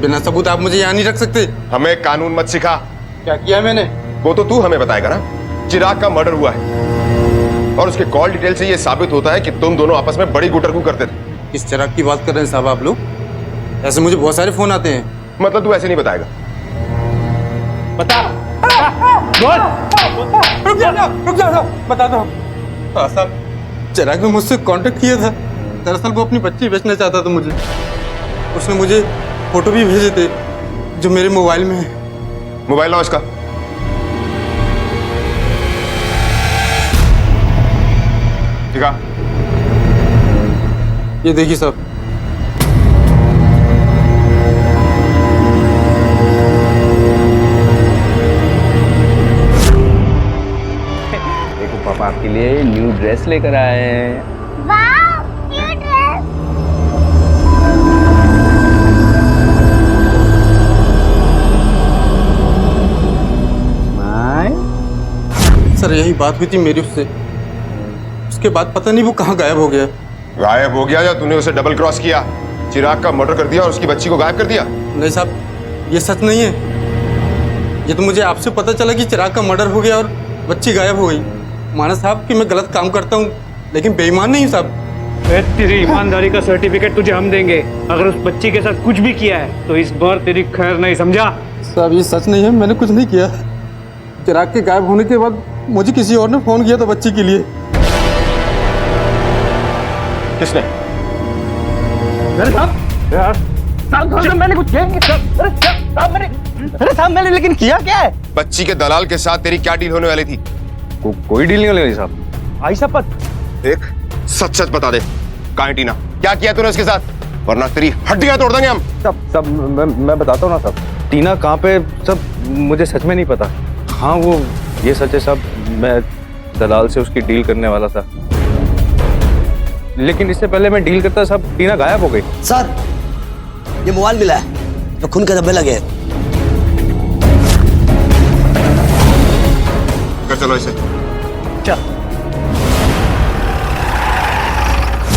बिना सबूत आप मुझे यहाँ नहीं रख सकते। हमें कानून मत सिखा। क्या किया मैंने? वो तो तू हमें बताएगा ना। चिराग का मर्डर हुआ है और उसके कॉल डिटेल से यह साबित होता है कि तुम दोनों आपस में बड़ी गुटरगू करते थे। किस चिराग की बात कर रहे हैं साहब आप लोग? ऐसे मुझे बहुत सारे फोन आते हैं। मतलब तू ऐसे नहीं बताएगा? बता। रुक जा, बताता हूँ। हाँ साहब, चिराग ने मुझसे कांटेक्ट किया था। दरअसल वो अपनी बच्ची बेचना चाहता था मुझे। उसने मुझे फोटो भी भेजे थे जो मेरे मोबाइल में है। मोबाइल लाओ इसका। दिखा। ये देखिए साहब। देखो पापा आपके लिए न्यू ड्रेस लेकर आए हैं। वाह, न्यू ड्रेस। सर, यही बात हुई थी मेरी उससे। उसके बाद पता नहीं वो कहाँ गायब हो गया। गायब हो गया या तूने उसे डबल क्रॉस किया? चिराग का मर्डर कर दिया और उसकी बच्ची को गायब कर दिया? नहीं साहब, ये सच नहीं है। ये तो मुझे आपसे पता चला कि चिराग का मर्डर हो गया और बच्ची गायब हो गई। माना साहब कि मैं गलत काम करता हूँ, लेकिन बेईमान नहीं हूँ साहब। तेरी ईमानदारी का सर्टिफिकेट तुझे हम देंगे। अगर उस बच्ची के साथ कुछ भी किया है तो इस बार तेरी खैर नहीं, समझा? साहब, ये सच नहीं है, मैंने कुछ नहीं किया। चिराग के गायब होने के बाद मुझे किसी और ने फोन किया था बच्ची के लिए। किसने? मैंने कुछ किया नहीं। साहब मैंने लेकिन किया क्या है? बच्ची के दलाल के साथ तेरी क्या डील होने वाली थी? कोई डील नहीं होगी साहब। आयशा पत देख, सच सच बता दे, कहाँ है टीना? क्या किया तूने उसके साथ? वरना तेरी हड्डियां तोड़ देंगे हम। सब मैं बताता हूँ ना साहब। टीना कहाँ पे सब मुझे सच में नहीं पता। हाँ वो ये सच है साहब, मैं दलाल से उसकी डील करने वाला था, लेकिन इससे पहले मैं डील करता साहब टीना गायब हो गई। सर ये मोबाइल मिला है तो खून के धब्बे लगे हैं। कर चलो इसे।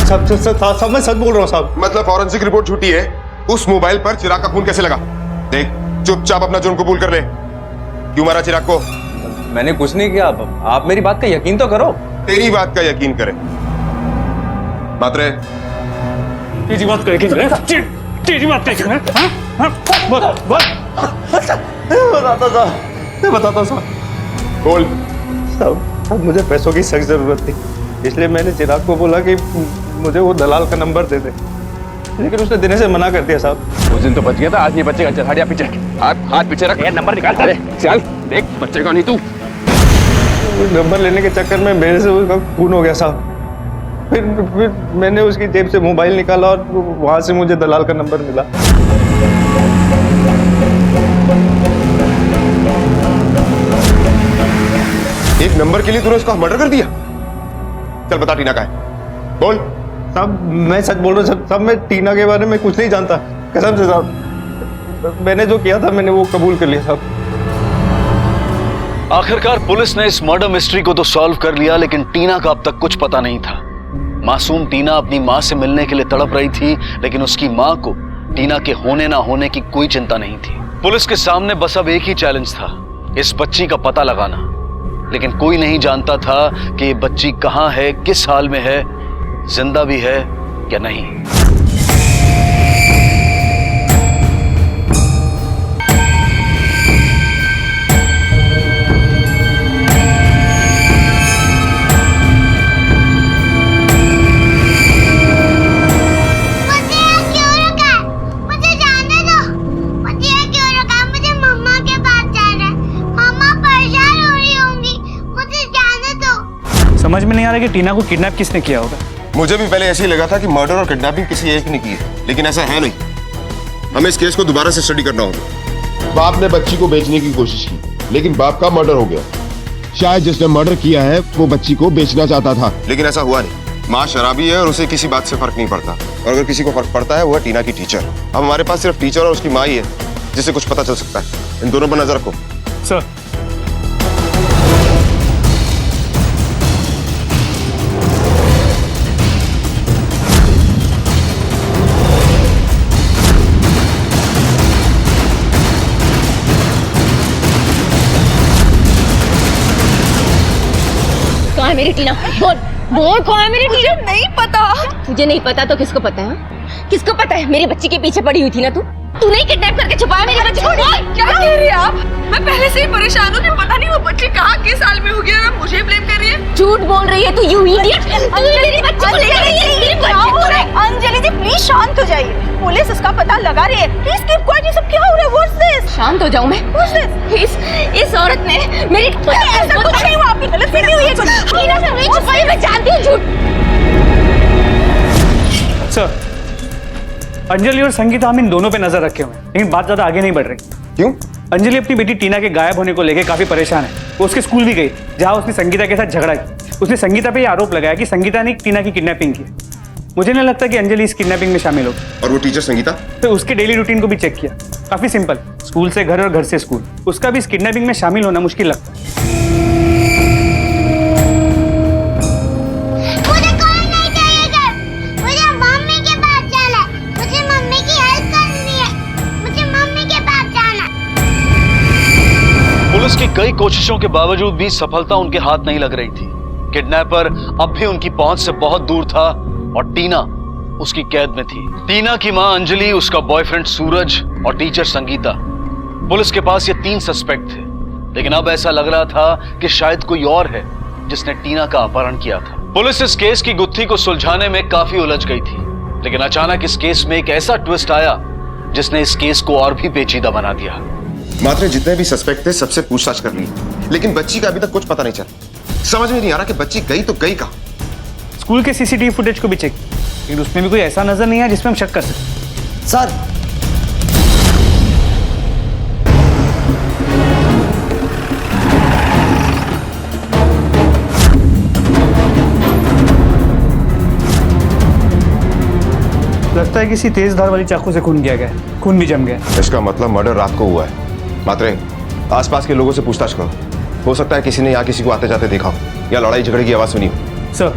साहब मैं सच बोल रहा हूँ साहब। मतलब फॉरेंसिक रिपोर्ट छूटी है, उस मोबाइल पर चिराग का खून कैसे लगा? देख, चुपचाप अपना जुर्म कबूल कर ले। क्यों मारा चिराग को? मैंने कुछ नहीं किया। आप मेरी बात का यकीन तो करो। तेरी बात का यकीन करे मात्रे। तेरी बात करेगी तेरी बात करेगी बताता साहब। बोल। साहब मुझे पैसों की सख्त जरूरत थी, इसलिए मैंने चिराग को बोला कि मुझे वो दलाल का नंबर दे दे, लेकिन उसने देने से मना कर दिया साहब। उस दिन तो बच गया था, आज नहीं बचेगा। चल हट पीछे, हाथ पीछे रख। नंबर निकाल। अरे चल देख, बचेगा नहीं तू। नंबर लेने के चक्कर में मेरे से उसका खून हो गया साहब। फिर मैंने उसकी जेब से मोबाइल निकाला और वहां से मुझे दलाल का नंबर मिला। एक नंबर के लिए तूने उसका मर्डर कर दिया? चल बता टीना का है, बोल। साहब मैं सच बोल रहा हूँ साहब, मैं टीना के बारे में कुछ नहीं जानता, कसम से साहब। मैंने जो किया था मैंने वो कबूल कर लिया साहब। आखिरकार पुलिस ने इस मर्डर मिस्ट्री को तो सॉल्व कर लिया, लेकिन टीना का अब तक कुछ पता नहीं था। मासूम टीना अपनी मां से मिलने के लिए तड़प रही थी, लेकिन उसकी मां को टीना के होने ना होने की कोई चिंता नहीं थी। पुलिस के सामने बस अब एक ही चैलेंज था, इस बच्ची का पता लगाना। लेकिन कोई नहीं जानता था कि ये बच्ची कहां है, किस हाल में है, जिंदा भी है या नहीं। समझ में नहीं आ रहा कि टीना को किडनैप किसने किया होगा। मुझे भी पहले ऐसे ही लगा था कि मर्डर और किडनैपिंग किसी एक ने की है, लेकिन ऐसा है नहीं। हमें इस केस को दोबारा से स्टडी करना होगा। बाप ने बच्ची को बेचने की कोशिश की, लेकिन बाप का मर्डर हो गया। शायद जिसने मर्डर किया है वो बच्ची को बेचना चाहता था, लेकिन ऐसा हुआ नहीं। माँ शराबी है और उसे किसी बात से फर्क नहीं पड़ता, और अगर किसी को फर्क पड़ता है वो है टीना की टीचर। अब हमारे पास सिर्फ टीचर और उसकी माँ ही है जिससे कुछ पता चल सकता है। इन दोनों पर नजर रखो। सर कहाँ है मेरी टीना? बोल बोल, कहाँ है मेरी टीना? नहीं पता। तुझे नहीं पता तो किसको पता है? किसको पता है? मेरी बच्ची के पीछे पड़ी हुई थी ना तू? तूने ही किडनैप करके छुपाया मेरी बच्ची को। क्या कह रही है आप? मैं पहले से ही परेशान हूँ कि पता नहीं वो बच्ची कहाँ किस हाल में होगी और आप मुझे ब्लेम कर रही है। झूठ बोल रही है तू, यू इडियट। तू मेरी बच्ची को लेकर गई है। मेरी बच्ची को। अंजलि जी प्लीज शांत हो जाइए, पुलिस इसका पता लगा रही है। Please keep quiet. ये सब क्या हो रहा है? What's this? शांत हो जाऊं मैं? What's this? इस औरत ने मेरी ऐसा कुछ नहीं हुआ, आपकी गलतफहमी हुई है कुछ। टीना से नहीं छुपाई, मैं जानती हूँ झूठ। सर अंजलि और संगीता हम इन दोनों पे नजर रखे हुए हैं, लेकिन बात ज्यादा आगे नहीं बढ़ रही। क्यों? अंजलि अपनी बेटी टीना के गायब होने को लेकर काफी परेशान है। वो उसके स्कूल भी गई जहां उसने संगीता के साथ झगड़ा किया। उसने संगीता पे ये आरोप लगाया कि संगीता ने टीना की किडनैपिंग की। मुझे नहीं लगता कि अंजलि इस किडनैपिंग में शामिल होगी। और वो टीचर संगीता? तो उसके डेली रूटीन को भी चेक किया, काफी सिंपल, स्कूल से घर और घर से स्कूल। उसका भी इस किडनैपिंग में शामिल होना मुश्किल लगता है। पुलिस की कई कोशिशों के बावजूद भी सफलता उनके हाथ नहीं लग रही थी। किडनैपर अब भी उनकी पहुंच से बहुत दूर था और टीना उसकी कैद में थी। टीना की मां अंजलि, उसका बॉयफ्रेंड सूरज और टीचर संगीता। पुलिस के पास ये 3 सस्पेक्ट थे, लेकिन अब ऐसा लग रहा था कि शायद कोई और है जिसने टीना का अपहरण किया था। पुलिस इस केस की गुत्थी को सुलझाने में काफी उलझ गई थी, लेकिन अचानक इस केस में एक ऐसा ट्विस्ट आया जिसने इस केस को और भी पेचीदा बना दिया। मात्र जितने भी सस्पेक्ट थे सबसे पूछताछ कर ली, लेकिन बच्ची का अभी तक कुछ पता नहीं चला। समझ में नहीं आ रहा कि बच्ची गई तो गई कहाँ। स्कूल के सीसीटीवी फुटेज को भी चेक, लेकिन उसमें भी कोई ऐसा नजर नहीं आया जिसमें हम शक कर सकते। सर, लगता है किसी तेज धार वाली चाकू से खून किया गया है, खून भी जम गया है। इसका मतलब मर्डर रात को हुआ है। मात्रे, आसपास के लोगों से पूछताछ करो, हो सकता है किसी ने यहाँ किसी को आते जाते देखा हो या लड़ाई झगड़े की आवाज सुनी हो। सर,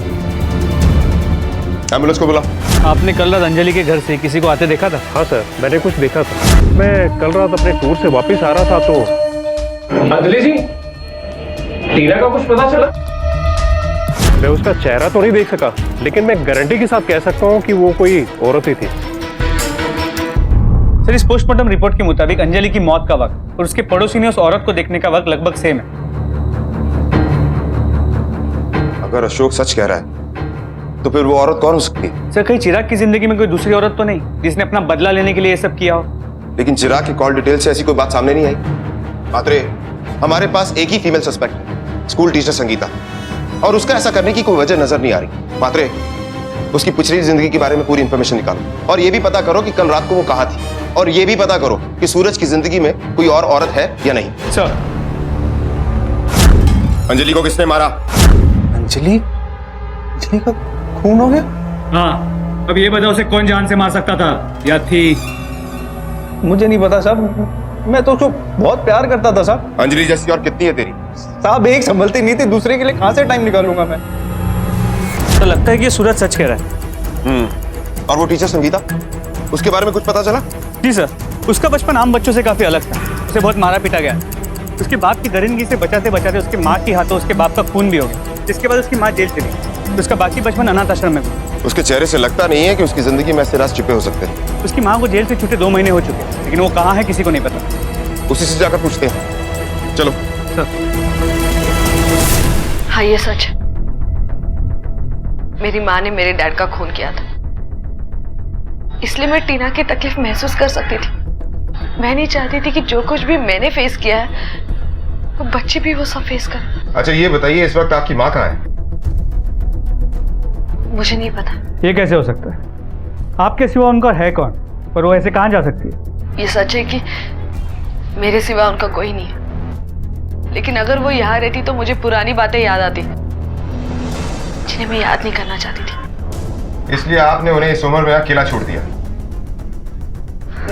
एम्बुलेंस को बुला। आपने कल रात अंजलि के घर से किसी को आते देखा था? हाँ सर, मैंने कुछ देखा था। मैं कल रात अपने टूर से वापस आ रहा था तो अंजलि जी, टीना का कुछ पता चला? मैं उसका चेहरा तो नहीं देख सका, लेकिन मैं गारंटी के साथ कह सकता हूँ कि वो कोई औरत ही थी। सर, इस पोस्टमार्टम रिपोर्ट के मुताबिक अंजलि की मौत का वक्त और उसके पड़ोसी ने उस औरत को देखने का वक्त लगभग सेम है। अगर अशोक सच कह रहा है तो फिर वो औरत कौन हो सकती है? सर, कहीं चिराग की जिंदगी में कोई दूसरी औरत तो नहीं जिसने अपना बदला लेने के लिए ये सब किया हो? लेकिन चिराग की कॉल डिटेल से ऐसी कोई बात सामने नहीं आई। मात्रे, हमारे पास एक ही फीमेल सस्पेक्ट है, स्कूल टीचर संगीता, और उसका ऐसा करने की कोई वजह नजर नहीं आ रही। मात्रे, उसकी पिछली जिंदगी के बारे में पूरी इंफॉर्मेशन निकालो और ये भी पता करो कि कल रात को वो कहाँ थी, और ये भी पता करो कि सूरज की जिंदगी में कोई और औरत है या नहीं। सर, अंजलि को किसने मारा? अंजलि का खून हो गया? हाँ, अब ये बताओ उसे कौन जान से मार सकता था या थी? मुझे नहीं पता साहब, मैं तो उसको बहुत प्यार करता था साहब। अंजलि जैसी और कितनी है तेरी? साहब, एक संभलती नहीं थी, दूसरे के लिए कहां से टाइम निकालूंगा मैं? तो लगता है कि ये सूरज सच कह रहा है। और वो टीचर संगीता, उसके बारे में कुछ पता चला? जी सर, उसका बचपन आम बच्चों से काफी अलग था। उसे बहुत मारा पीटा गया। उसके बाप की दरिंदगी से बचाते बचाते उसके माँ के हाथों उसके बाप का खून भी हो गया, जिसके बाद उसकी माँ जेल चली गई। उसका बाकी बचपन अनाथ आश्रम में हुआ। उसके चेहरे से लगता नहीं है कि उसकी जिंदगी में ऐसे राज छिपे हो सकते हैं। उसकी माँ को जेल से छूटे 2 महीने हो चुके हैं, लेकिन वो कहाँ है किसी को नहीं पता। उसी से जाकर पूछते हैं, चलो। हाँ, ये सच है। मेरी माँ ने मेरे डैड का खून किया था, इसलिए मैं टीना की तकलीफ महसूस कर सकती थी। मैं नहीं चाहती थी कि जो कुछ भी मैंने फेस किया है वो बच्चे भी वो सब फेस कर। अच्छा, ये बताइए इस वक्त आपकी माँ कहाँ है? मुझे नहीं पता। ये कैसे हो सकता है? आपके सिवा उनका है कौन? पर वो ऐसे कहाँ जा सकती है? ये सच है कि मेरे सिवा उनका कोई नहीं है, लेकिन अगर वो यहाँ रहती तो मुझे पुरानी बातें याद आती जिन्हें मैं याद नहीं करना चाहती थी। इसलिए आपने उन्हें इस उम्र में अकेला छोड़ दिया।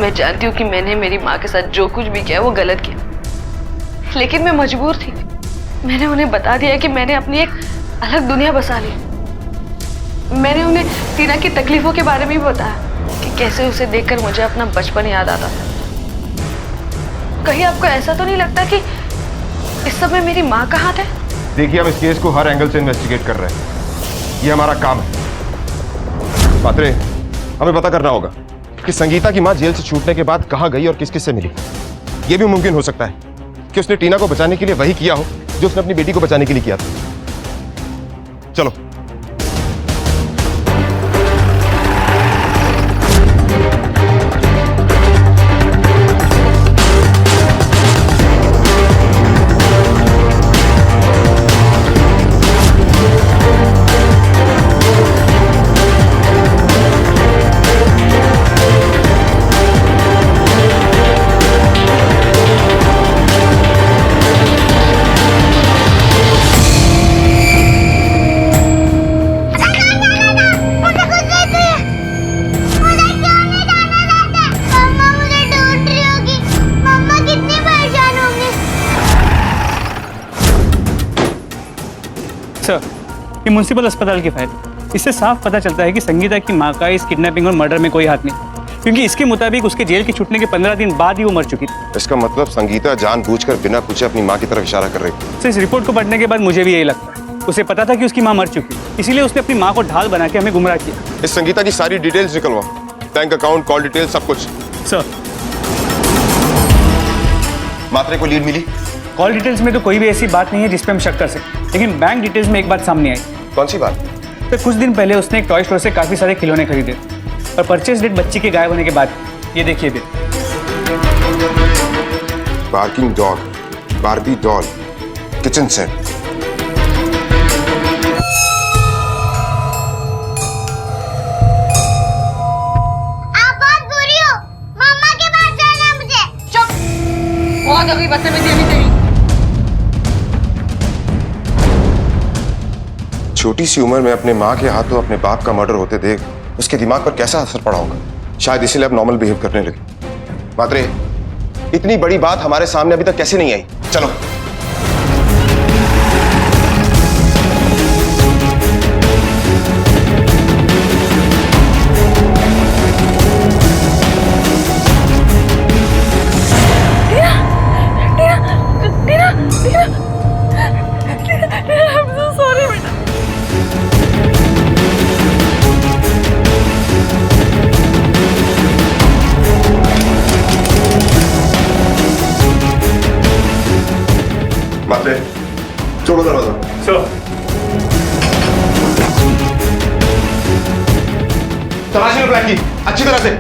मैं जानती हूँ कि मैंने मेरी माँ के साथ जो कुछ भी किया वो गलत किया, लेकिन मैं मजबूर थी। मैंने उन्हें बता दिया कि मैंने अपनी एक अलग दुनिया बसा ली। मैंने उन्हें टीना की तकलीफों के बारे में भी बताया कि कैसे उसे देखकर मुझे अपना बचपन याद आता था। कहीं आपको ऐसा तो नहीं लगता कि इस समय मेरी माँ कहाँ थे? देखिए, हम इस केस को हर एंगल से इन्वेस्टिगेट कर रहे हैं, ये हमारा काम है। पात्रे, हमें पता करना होगा कि संगीता की माँ जेल से छूटने के बाद कहाँ गई और किस किस से मिली। यह भी मुमकिन हो सकता है कि उसने टीना को बचाने के लिए वही किया हो जो उसने अपनी बेटी को बचाने के लिए किया था। चलो। ये म्युनिसिपल अस्पताल की फाइल। इससे साफ पता चलता है कि संगीता की माँ का इस किडनैपिंग और मर्डर में कोई हाथ नहीं, क्योंकि इसके मुताबिक उसके जेल के छूटने के 15 दिन बाद ही वो मर चुकी थी। इसका मतलब संगीता जानबूझकर बिना पूछे अपनी माँ की तरफ इशारा कर रही थी। इस रिपोर्ट को पढ़ने के बाद मुझे भी यही लगता है। उसे पता था कि उसकी माँ मर चुकी, इसीलिए उसने अपनी माँ को ढाल बना के हमें गुमराह किया। इस संगीता की सारी डिटेल्स निकलवाओ, बैंक अकाउंट, कॉल डिटेल, सब कुछ। सर, मात्रे को लीड मिली? कॉल डिटेल्स में तो कोई भी ऐसी बात नहीं है जिस पे हम शक कर सकें, लेकिन बैंक डिटेल्स में एक बात सामने आई। कौन सी बात? तो कुछ दिन पहले उसने एक टॉय स्टोर से काफी सारे खिलौने खरीदे और परचेज डेट बच्ची के गायब होने के बाद। ये देखिए bill. Barking dog, Barbie doll, kitchen set, बहुत हो गई बदतमीजी अभी तेरी। छोटी सी उम्र में अपने माँ के हाथों अपने बाप का मर्डर होते देख उसके दिमाग पर कैसा असर पड़ा होगा। शायद इसीलिए अब नॉर्मल बिहेव करने लगे। मात्रे, इतनी बड़ी बात हमारे सामने अभी तक कैसे नहीं आई? चलो। मात्रे, छोड़ो दरवाजा। तलाशी लो ब्लैक की अच्छी तरह से।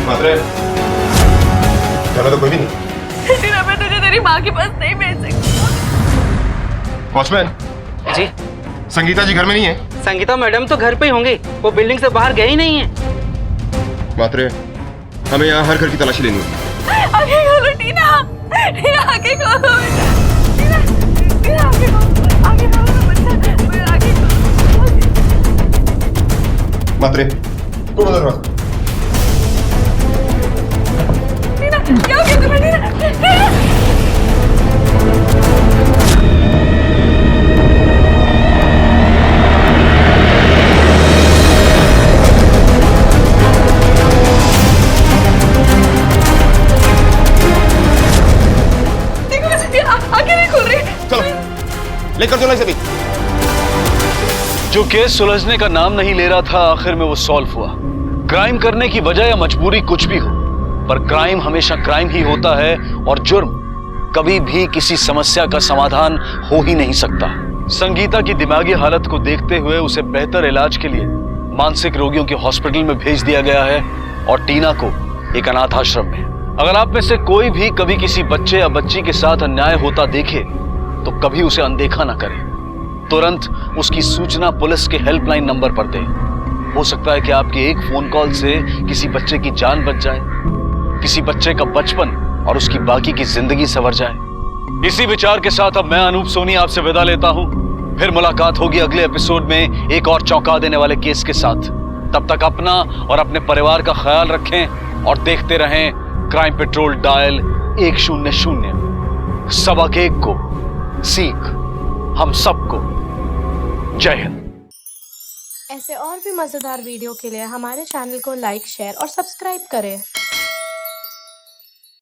मात्रे, घर में तो कोई भी नहीं। टीना, मैं तुझे तेरी माँ के पास नहीं भेज सकती। वॉचमैन जी, संगीता जी घर में नहीं है? संगीता मैडम तो घर पे ही होंगी, वो बिल्डिंग से बाहर गए ही नहीं है। मात्रे, हमें यहाँ हर घर की तलाशी लेनी है। आगे खोलो टीना, टीना आगे खोलो बेटा, टीना, टीना आगे खोलो, आगे खोलो बच्चा, आगे खोलो। मात्रे, खोलो दरवाजा। टीना, क्या हो गया तुम्हें टीना? टीना! लेकर चलो इसे भी। जो केस सुलझने का नाम नहीं ले रहा था, आखिर में वो सॉल्व हुआ। क्राइम करने की वजह या मजबूरी कुछ भी हो, पर क्राइम हमेशा क्राइम ही होता है और जुर्म कभी भी किसी समस्या का समाधान हो ही नहीं सकता। संगीता की दिमागी हालत को देखते हुए उसे बेहतर इलाज के लिए मानसिक रोगियों के हॉस्पिटल में भेज दिया गया है और टीना को एक अनाथ आश्रम में। अगर आप में से कोई भी कभी किसी बच्चे या बच्ची के साथ अन्याय होता देखे तो कभी उसे अनदेखा ना करें। तुरंत उसकी सूचना पुलिस के हेल्पलाइन नंबर पर दें। हो सकता है कि आपके एक फोन कॉल से किसी बच्चे की जान बच जाए, किसी बच्चे का बचपन और उसकी बाकी की जिंदगी संवर जाए। इसी विचार के साथ अब मैं अनूप सोनी आपसे विदा लेता हूं। फिर मुलाकात होगी अगले एपिसोड में एक और चौंका देने वाले केस के साथ। तब तक अपना और अपने परिवार का ख्याल रखें और देखते रहें क्राइम पेट्रोल डायल 100। सबक एक को सीख हम सबको। जय हिंद। ऐसे और भी मजेदार वीडियो के लिए हमारे चैनल को लाइक, शेयर और सब्सक्राइब करें।